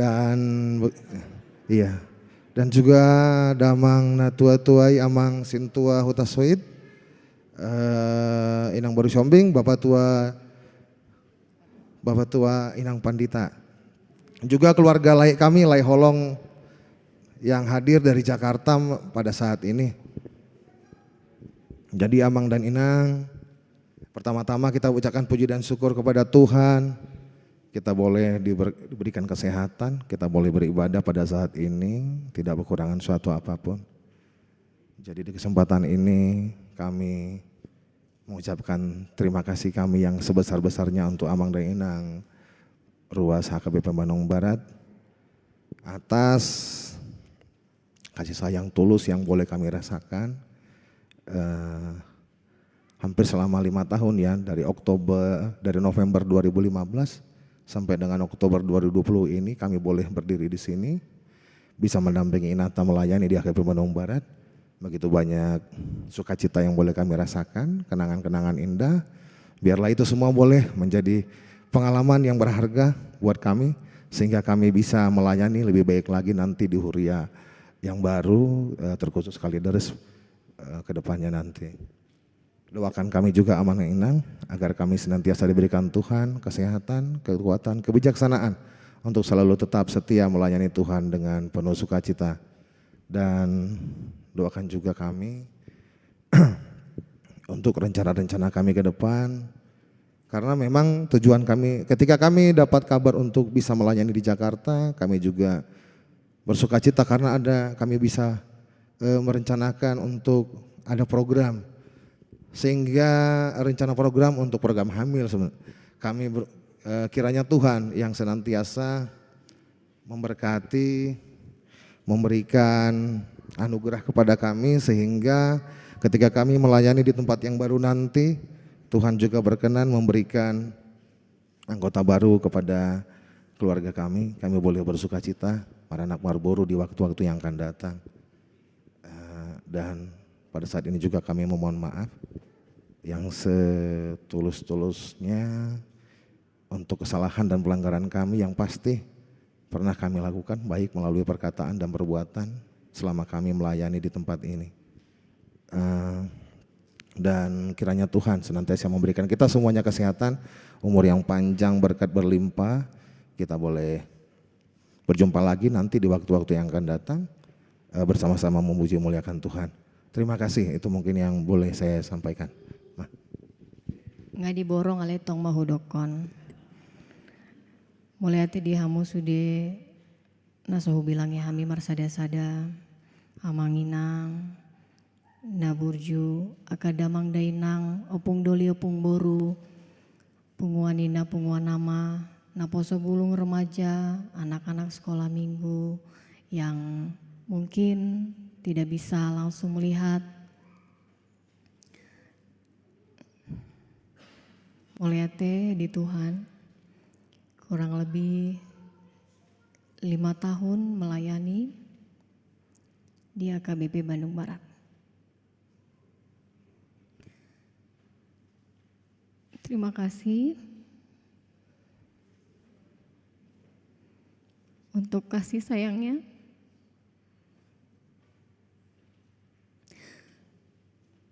dan juga Damang Natua Tuai Amang Sintua Huta Soit, Inang Baru Sombing, Bapak Tua Inang Pandita. Juga keluarga Lai kami, Lai Holong yang hadir dari Jakarta pada saat ini. Jadi Amang dan Inang, pertama-tama kita ucapkan puji dan syukur kepada Tuhan. Kita boleh diberikan kesehatan, kita boleh beribadah pada saat ini, tidak kekurangan suatu apapun. Jadi di kesempatan ini kami mengucapkan terima kasih kami yang sebesar-besarnya untuk Amang dan Inang Ruas HKBP Bandung Barat atas kasih sayang tulus yang boleh kami rasakan hampir selama 5 tahun ya, dari November 2015 sampai dengan Oktober 2020 ini kami boleh berdiri di sini, bisa mendampingi Inata melayani di HKBP Bandung Barat. Begitu banyak sukacita yang boleh kami rasakan, kenangan-kenangan indah. Biarlah itu semua boleh menjadi pengalaman yang berharga buat kami, sehingga kami bisa melayani lebih baik lagi nanti di Huria yang baru, terkhusus Kalideres ke depannya nanti. Doakan kami juga Amang Inang agar kami senantiasa diberikan Tuhan kesehatan, kekuatan, kebijaksanaan untuk selalu tetap setia melayani Tuhan dengan penuh sukacita. Dan doakan juga kami untuk rencana-rencana kami ke depan, karena memang tujuan kami ketika kami dapat kabar untuk bisa melayani di Jakarta, kami juga bersukacita karena kami bisa merencanakan untuk ada program, sehingga rencana program untuk program hamil kami kiranya Tuhan yang senantiasa memberkati, memberikan anugerah kepada kami, sehingga ketika kami melayani di tempat yang baru nanti, Tuhan juga berkenan memberikan anggota baru kepada keluarga kami. Kami boleh bersukacita para anak Marlboro di waktu-waktu yang akan datang. Dan pada saat ini juga kami memohon maaf yang setulus-tulusnya untuk kesalahan dan pelanggaran kami yang pasti pernah kami lakukan, baik melalui perkataan dan perbuatan selama kami melayani di tempat ini. Dan kiranya Tuhan senantiasa memberikan kita semuanya kesehatan, umur yang panjang, berkat berlimpah. Kita boleh berjumpa lagi nanti di waktu-waktu yang akan datang, bersama-sama memuji muliakan Tuhan. Terima kasih, itu mungkin yang boleh saya sampaikan. Nggak diborong oleh tong mahudokon. Mulai hati di hamu sude nasohu bilangnya hami marsada-sada, amanginang, na burju akadamang dainang opung doli opung boru punguanina punguanama na poso bulung remaja anak-anak sekolah minggu yang mungkin tidak bisa langsung melihat. Melihatnya di Tuhan kurang lebih 5 tahun melayani di AKBP Bandung Barat. Terima kasih untuk kasih sayangnya.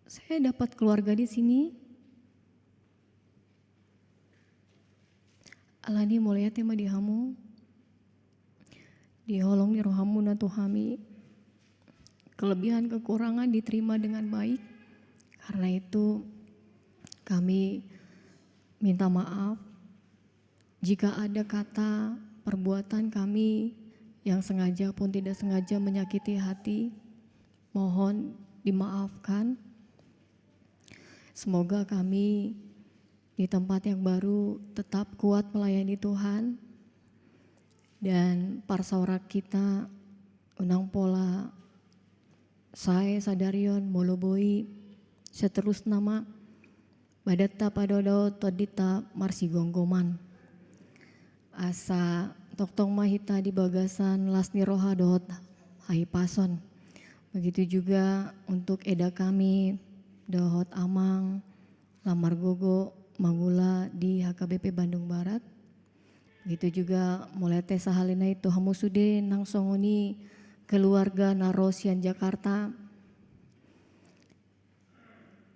Saya dapat keluarga di sini. Alani mulia tema dihamu. Diholong di rohamu na Tuhami. Kelebihan kekurangan diterima dengan baik. Karena itu kami minta maaf jika ada kata perbuatan kami yang sengaja pun tidak sengaja menyakiti hati. Mohon dimaafkan. Semoga kami di tempat yang baru tetap kuat melayani Tuhan. Dan parsaurak kita unang pola saya Sadarion Moloboi seterus nama Badatta padodo todita marsigonggoman. Asa toktong mahita di bagasan lasni roha dohot hai pason. Begitu juga untuk eda kami dohot amang lamar gogo mangula di HKBP Bandung Barat. Begitu juga mulai tes sahalina itu hamusude nang songoni keluarga Narosian Jakarta.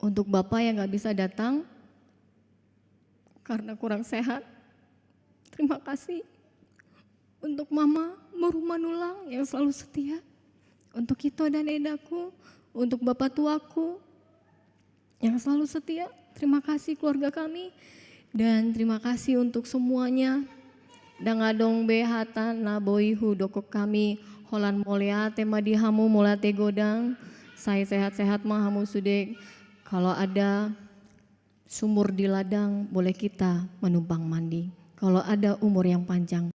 Untuk Bapak yang gak bisa datang karena kurang sehat, terima kasih. Untuk Mama Murumanulang yang selalu setia. Untuk Kito dan Edaku, untuk Bapak tuaku yang selalu setia. Terima kasih keluarga kami. Dan terima kasih untuk semuanya. Dangadong behatan naboihu dokok kami holan molea tema dihamu molate godang. Saya sehat-sehat mahamu sudek. Kalau ada sumur di ladang, boleh kita menumpang mandi. Kalau ada umur yang panjang,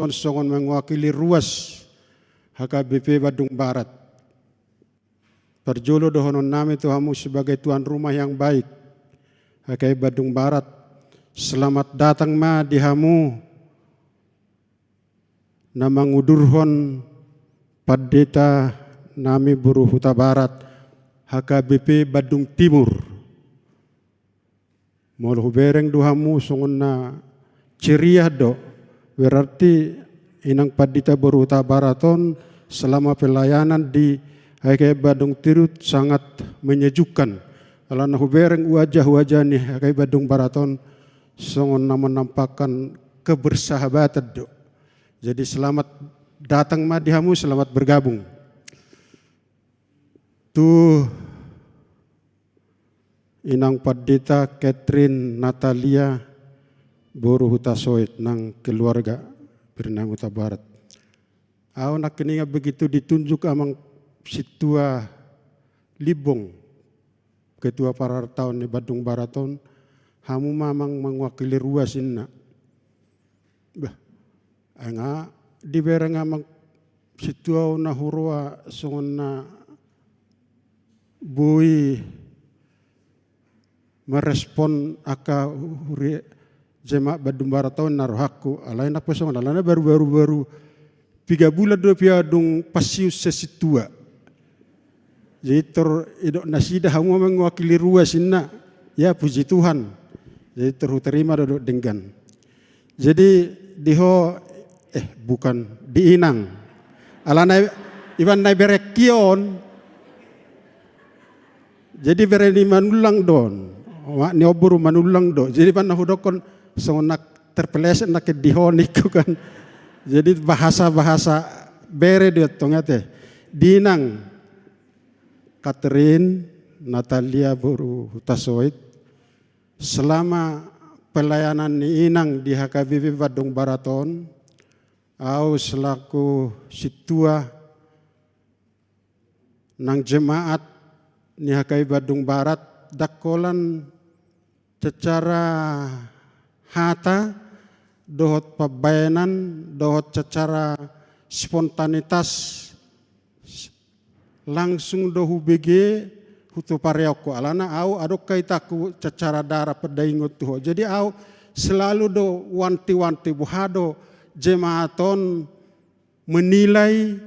Songon mewakili ruas HKBP Badung Barat. Perjolo dohonon nami Tuhamu sebagai tuan rumah yang baik HKBP Badung Barat. Selamat datang ma di hamu na mangudurhon Padeta nami Buruh Huta Barat HKBP Badung Timur. Molo bereng duhamu songon na ceria do. Berarti inang Padita Buruh Huta Baraton selama pelayanan di HKBP Badung Timur sangat menyejukkan. Alana hubereng wajah-wajah nih HKBP Badung Baraton songon menampakkan kebersahabatan do. Jadi selamat datang madihamu, selamat bergabung. Tuh inang Padita Catherine Natalia Buruh Huta Soit nang keluarga Pirenang Huta Barat. Aku nak keninga begitu ditunjuk amang situa Libong, ketua para tahun di Badung Baraton, hamu mamang mewakili ruas inna. Bah, anga dibereng amang situa na hurua songon na bui merespon aka huri jemaat Badung Baraton naruhaku alain nak pesong alain baru 3 bulan 2 piadung pasius sesitua. Jadi idok nasida hamu mewakili ruas inna. Ya puji Tuhan. Jadi terima dodok denggan. Jadi diho bukan di Inang. Alana iban nai berekion. Jadi bereni manulang don. Wak ni oburu manulang do. Jadi pan nahudokon songonak terpeleset nak dihoniku kan. Jadi bahasa-bahasa bere dia tongate. Dinang Catherine Natalia Buruh Huta Soit selama pelayanan ni inang di HKBP Badung Baraton, au selaku situa nang jemaat ni HKBP Badung Barat dakolan secara hata dohot pabayanan dohot secara spontanitas langsung dohu BG hutu pareoko alana au adok kaitaku secara darah pedaingot tuho. Jadi au selalu do wanti-wanti buhado jemaaton menilai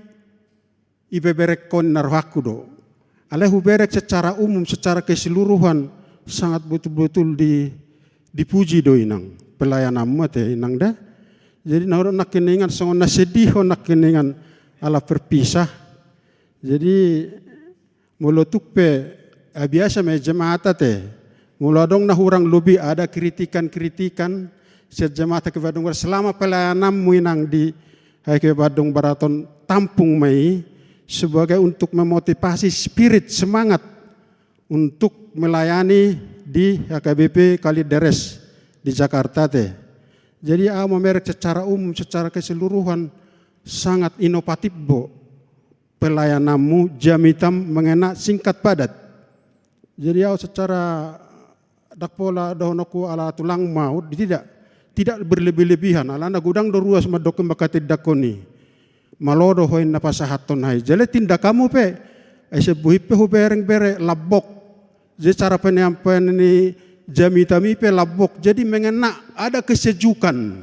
ibeberekon narhaku do. Ale huberek secara umum secara keseluruhan sangat betul-betul dipuji do inang pelayananmu teh inang dah. Jadi nauro nak keningan songon sedih nak keningan ala perpisah. Jadi mula tukpe biasa me jemaat teh mula dong nahurang lebih ada kritikan-kritikan sejemaat ke Badung Barat selama pelayananmu inang di HKBP Badung Baraton tampung mai sebagai untuk memotivasi spirit semangat untuk melayani di HKBP Kalideres di Jakarta teh. Jadi memerek secara umum secara keseluruhan sangat inovatif bo. Pelayananmu jamitam mengena singkat padat. Jadi secara dakpola dohonoku ala tulang maut tidak berlebih-lebihan. Alana gudang do ruas madokem bakati dakoni. Malodo hoin na pasahaton hai. Jadi tindak kamu pe sebuhi pe hubereng bere labok. Jadi cara penyampaian ini jamitami pe labok. Jadi mengena ada kesejukan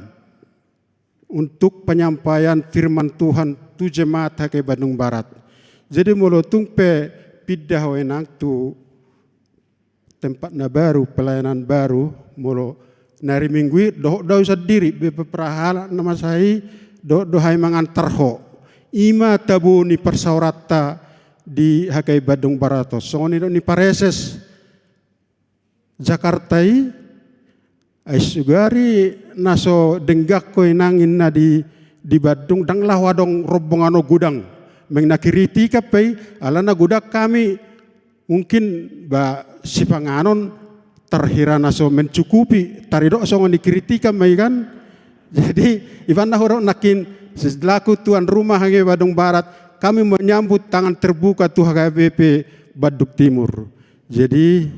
untuk penyampaian firman Tuhan tu jemaat HKBP Badung Barat. Jadi mulu tungpe pindah wenang tu tempat baru pelayanan baru mulu nari minggu doh sendiri beberapa nama saya doh hai mengantar ho ima tabu ni persaurata di HKBP Badung Barat. Songoni ni pareses Jakartai ai sugari naso denggak ko inangin na di Badung dang lawadong rombongan o gudang. Meng nakiriti ka pay ala na gudak kami mungkin ba si panganon terhira naso mencukupi tarido so nikritika may kan. Jadi iban na horo nakin selaku tuan rumah hangi Badung Barat kami menyambut tangan terbuka tuh HKBP Badung Timur. Jadi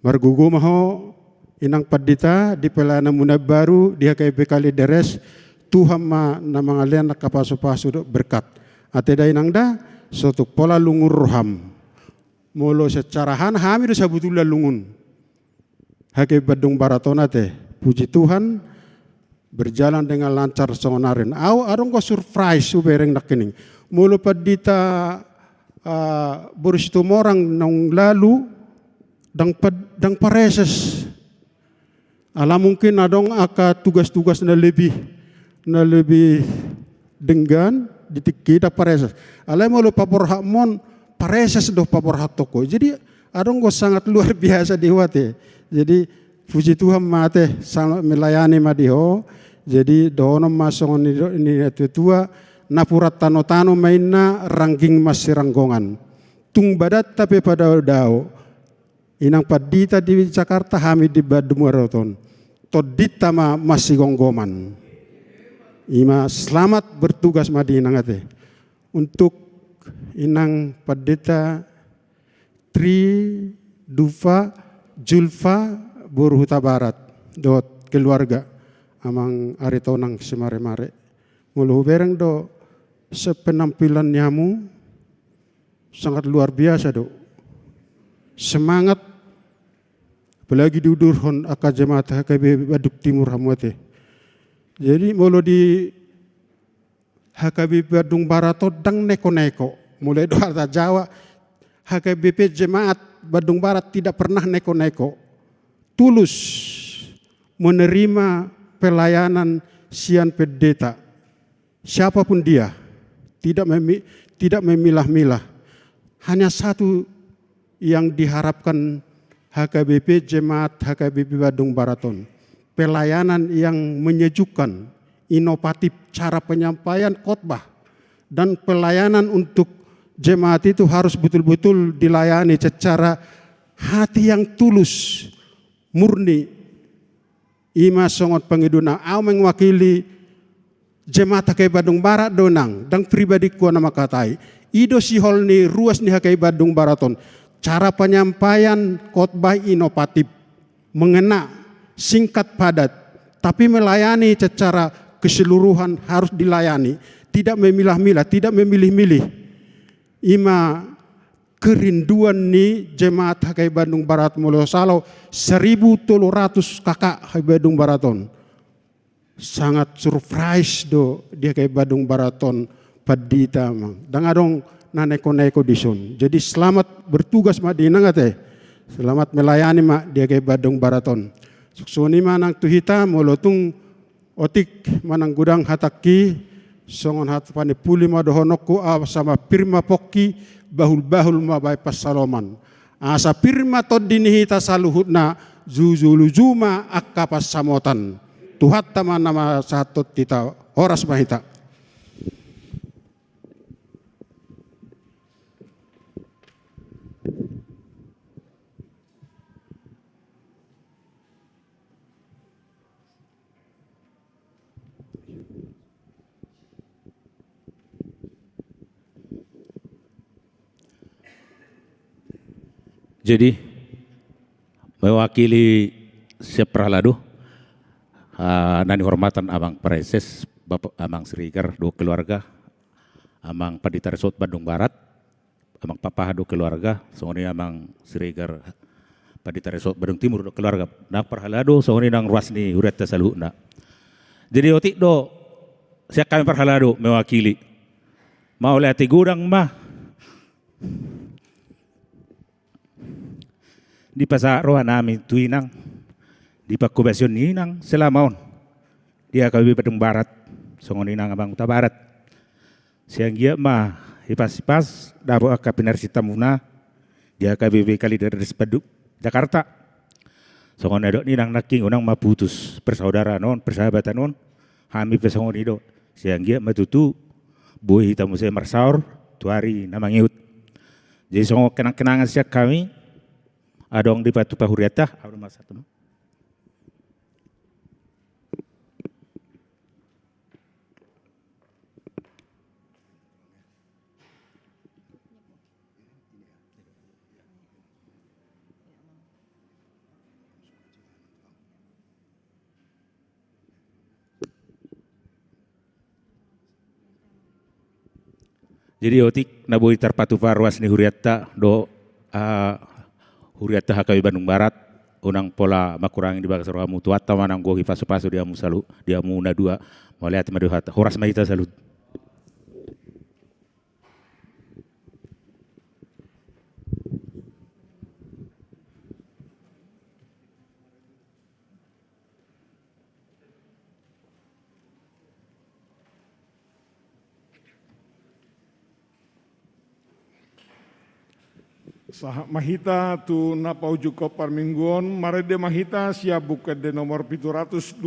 margugo maho inang padita di pelana muna baru di HKBP Kalideres Tuhan ma na mga lian nakapaso-paso berkat. Ate day nang da sotuk pola lungur roham. Molo secara hami do sabutula lungun. HKBP Badung Baraton ate. Puji Tuhan berjalan dengan lancar songonarin. Arong ko surprise ubereng nakining. Molo padita boris tumorang nang lalu dang pareses. Ala mungkin adong aka tugas-tugas na lebih denggan kita pareses. Alai mau lupa porhamon pareses doh paporhat toko. Jadi adong go sangat luar biasa diwate. Jadi puji Tuhan mate sangat melayani madiho. Jadi dono masong ini tua napurat tano mainna ranking masih ranggongan. Tung badat tapi pada dao. Inang padita di Jakarta hamid di Badung Baraton. Todita masih gonggoman. Ima selamat bertugas Madinah ngate. Untuk inang padeta Tri Dufa Julfa Burhuta Barat dot keluarga amang aritonang semare-mare. Mulu bereng do sepenampilan nyamu sangat luar biasa do. Semangat apalagi diudurhon aka jemaat HKBP Badung Timur hamuate. Jadi mulu di HKBP Badung Baraton dang neko-neko. Mulai do harta Jawa HKBP Jemaat Badung Barat tidak pernah neko-neko. Tulus menerima pelayanan sian pendeta. Siapapun dia, tidak memilah-milah. Hanya satu yang diharapkan HKBP Jemaat HKBP Badung Baraton. Pelayanan yang menyejukkan, inovatif cara penyampaian khotbah dan pelayanan untuk jemaat itu harus betul-betul dilayani secara hati yang tulus, murni. Ima songot pengiduna au mewakili jemaat HKBP Badung Barat donang dan pribadi ku nama katai. Ido sihol ni ruas ni HKBP Badung Baraton. Cara penyampaian khotbah inovatif, mengena singkat padat, tapi melayani secara keseluruhan harus dilayani, tidak memilah-milah, tidak memilih-milih. Ima kerinduan ni jemaat HKBP Badung Barat Mulo Salau 1.300 kakak HKBP Badung Baraton. Sangat surprise do di HKBP Badung Baraton padita mang. Dangadong naneko-neko dison. Jadi selamat bertugas Madinah ngate. Selamat melayani mak di HKBP Badung Baraton. Suksuni manang tuhita molotung otik manang gudang hataki songon hat pane puli madohonokku sama pirma pokki bahul mabai pasaloman. Asa pirma todini hita saluhutna zuzulujuma akapas samotan. Tuhat taman nama satot kita horas mahita. Jadi mewakili sepralado dan hormatan Amang Preses, Bapak Amang Srigar, dua keluarga, Amang Padita Resort Badung Barat, Amang Papa dua keluarga, soalnya Amang Srigar Padita Resort Badung Timur dua keluarga, nang perhalado soalnya nang ruasni urat tasaluna. Jadi otik do, siap kami perhalado mewakili, mau lihat gudang mah. Di pasar roha namin tuinang di pakubasyon ninang selamaon dia HKBP Badung Barat songon ninang Abang Uta Barat siang dia mah hipas dabo aka pinarsita muna dia HKBP Kalideres Badung Jakarta Songon edok ni nang naking unang maputus persaudara non, persahabatan non, hami pesongon ido. Siang gia matutu, buih hitam saya marsaur, tuari namang iut. Jadi songon kenang-kenangan siak kami, adong di Patu Pahuriata, ada masa tu. Jadi otik naboi terpatu parwas ni Huriata do Huriata Hakawi Bandung Barat unang pola makurangi di bagas roha mutu atau manang gohi pasu-pasu dia mu na dua melihat maduhat horas mahita salut. Saha mahita tu napau juko parmingguon, marede mahita siap buka de nomor 720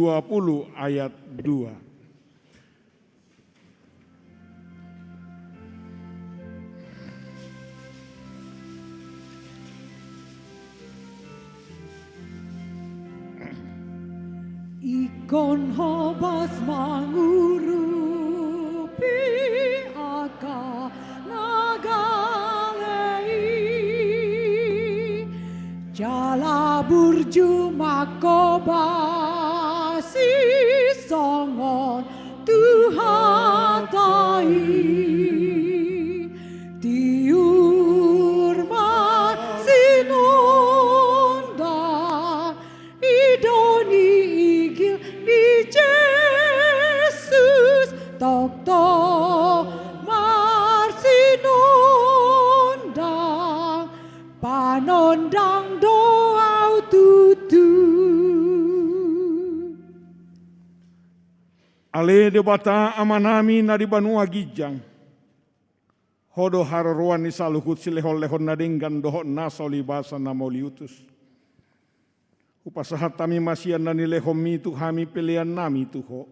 ayat 2. Ikon hobas mangurupi aka nagalei jala burju makobasi songon tuhatai tiur masinonda idoni igil di Jesus tokto marsinondang panondang doau tutu. Ale debata amanami na di Banua Gijang. Hodo hararuan ni saluhut silehol-lehon nadenggan dohon nasoli basa namoliutus. Upasahat tami masian na nilehomi tu hami pilihan nami tuho.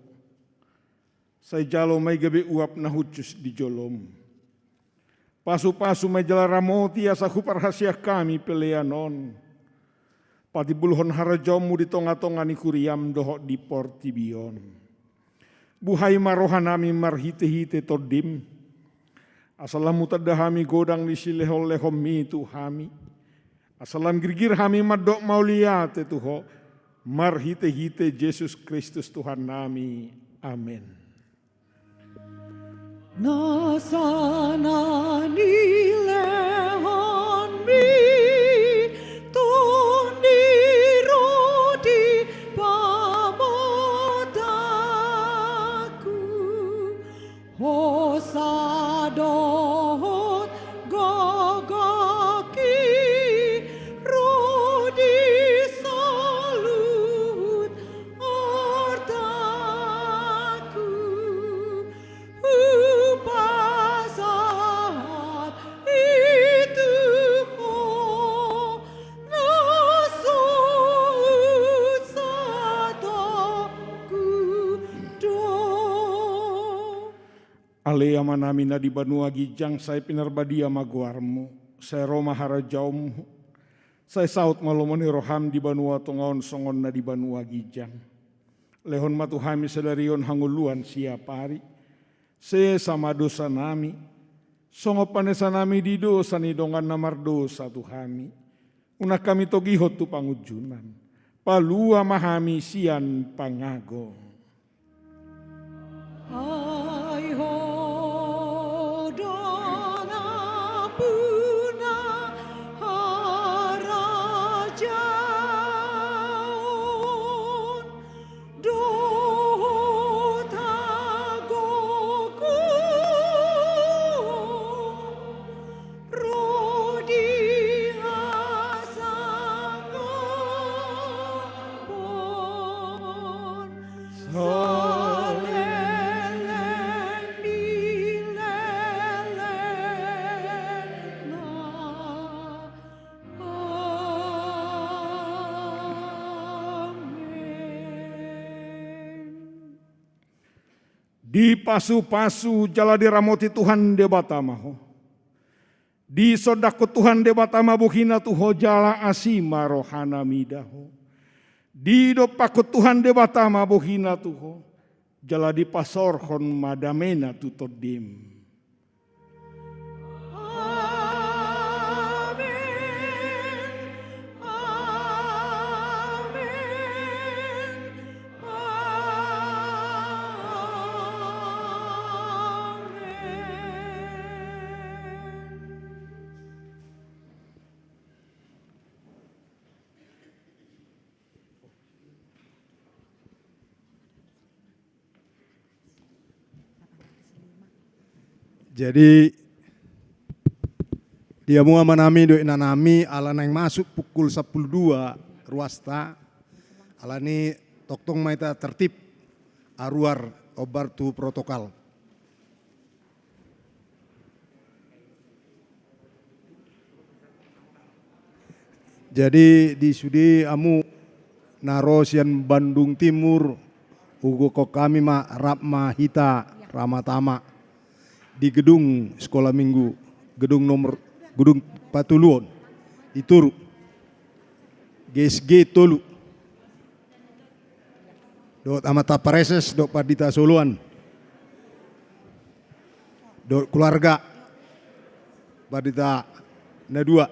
Say jalo may gabi uap na hucus di jolom. Pasu-pasu may jala ramoti asa huparhasiah kami pilihanon. Pati bulhon harajomu di tonga-tonga ni kuriam doho di portibion. Buhay marohan nami marhite-hite todim. Asalam mutadahami godang di silehol-lehomi tu hami. Asalam girgir hami madok mauliate tuho. Marhite-hite Yesus Kristus Tuhan nami. Amin. Nasana nilehon mi tuniro di pamodaku hosadot gogaki rodi salut artaku upasat itu ho nasut satoku do. Ale amanami na di Banua Gijang saya pinarbadia maguarmu. Saya Roma harajaum. Saya saut malomoni roham di Banua tongaon songon na di Banua Gijang. Lehon matuhami sedarion hanguluan siapari. Se sama dosa nami. Songo panesa nami di dosa ni dongan namar dosa tuhami. Una kami togihot tu pangujunan. Palua mahami sian pangago. Ai ho dona puna harajaon dohot hagoku rodi asangapon saleleng dileleng Di pasu-pasu jala diramoti Tuhan debatamaho. Di sodako Tuhan debatama buhina tuho jala asima rohana midaho. Di dopako Tuhan debatama buhina tuho jala di pasorhon madamena tutodim. Jadi dia mau manami do inanami ala nang masuk pukul 12 ruasta ala ni toktong maita tertib aruar obar tu protokol. Jadi di sudi amu narosian Bandung Timur ugo kok kami ma Rapma Hita Ramatama di gedung sekolah minggu, gedung Patuluon, di Turu, GSG Tolu, dot amata pareses, dot Padita Soluan, dot keluarga Padita Nadua,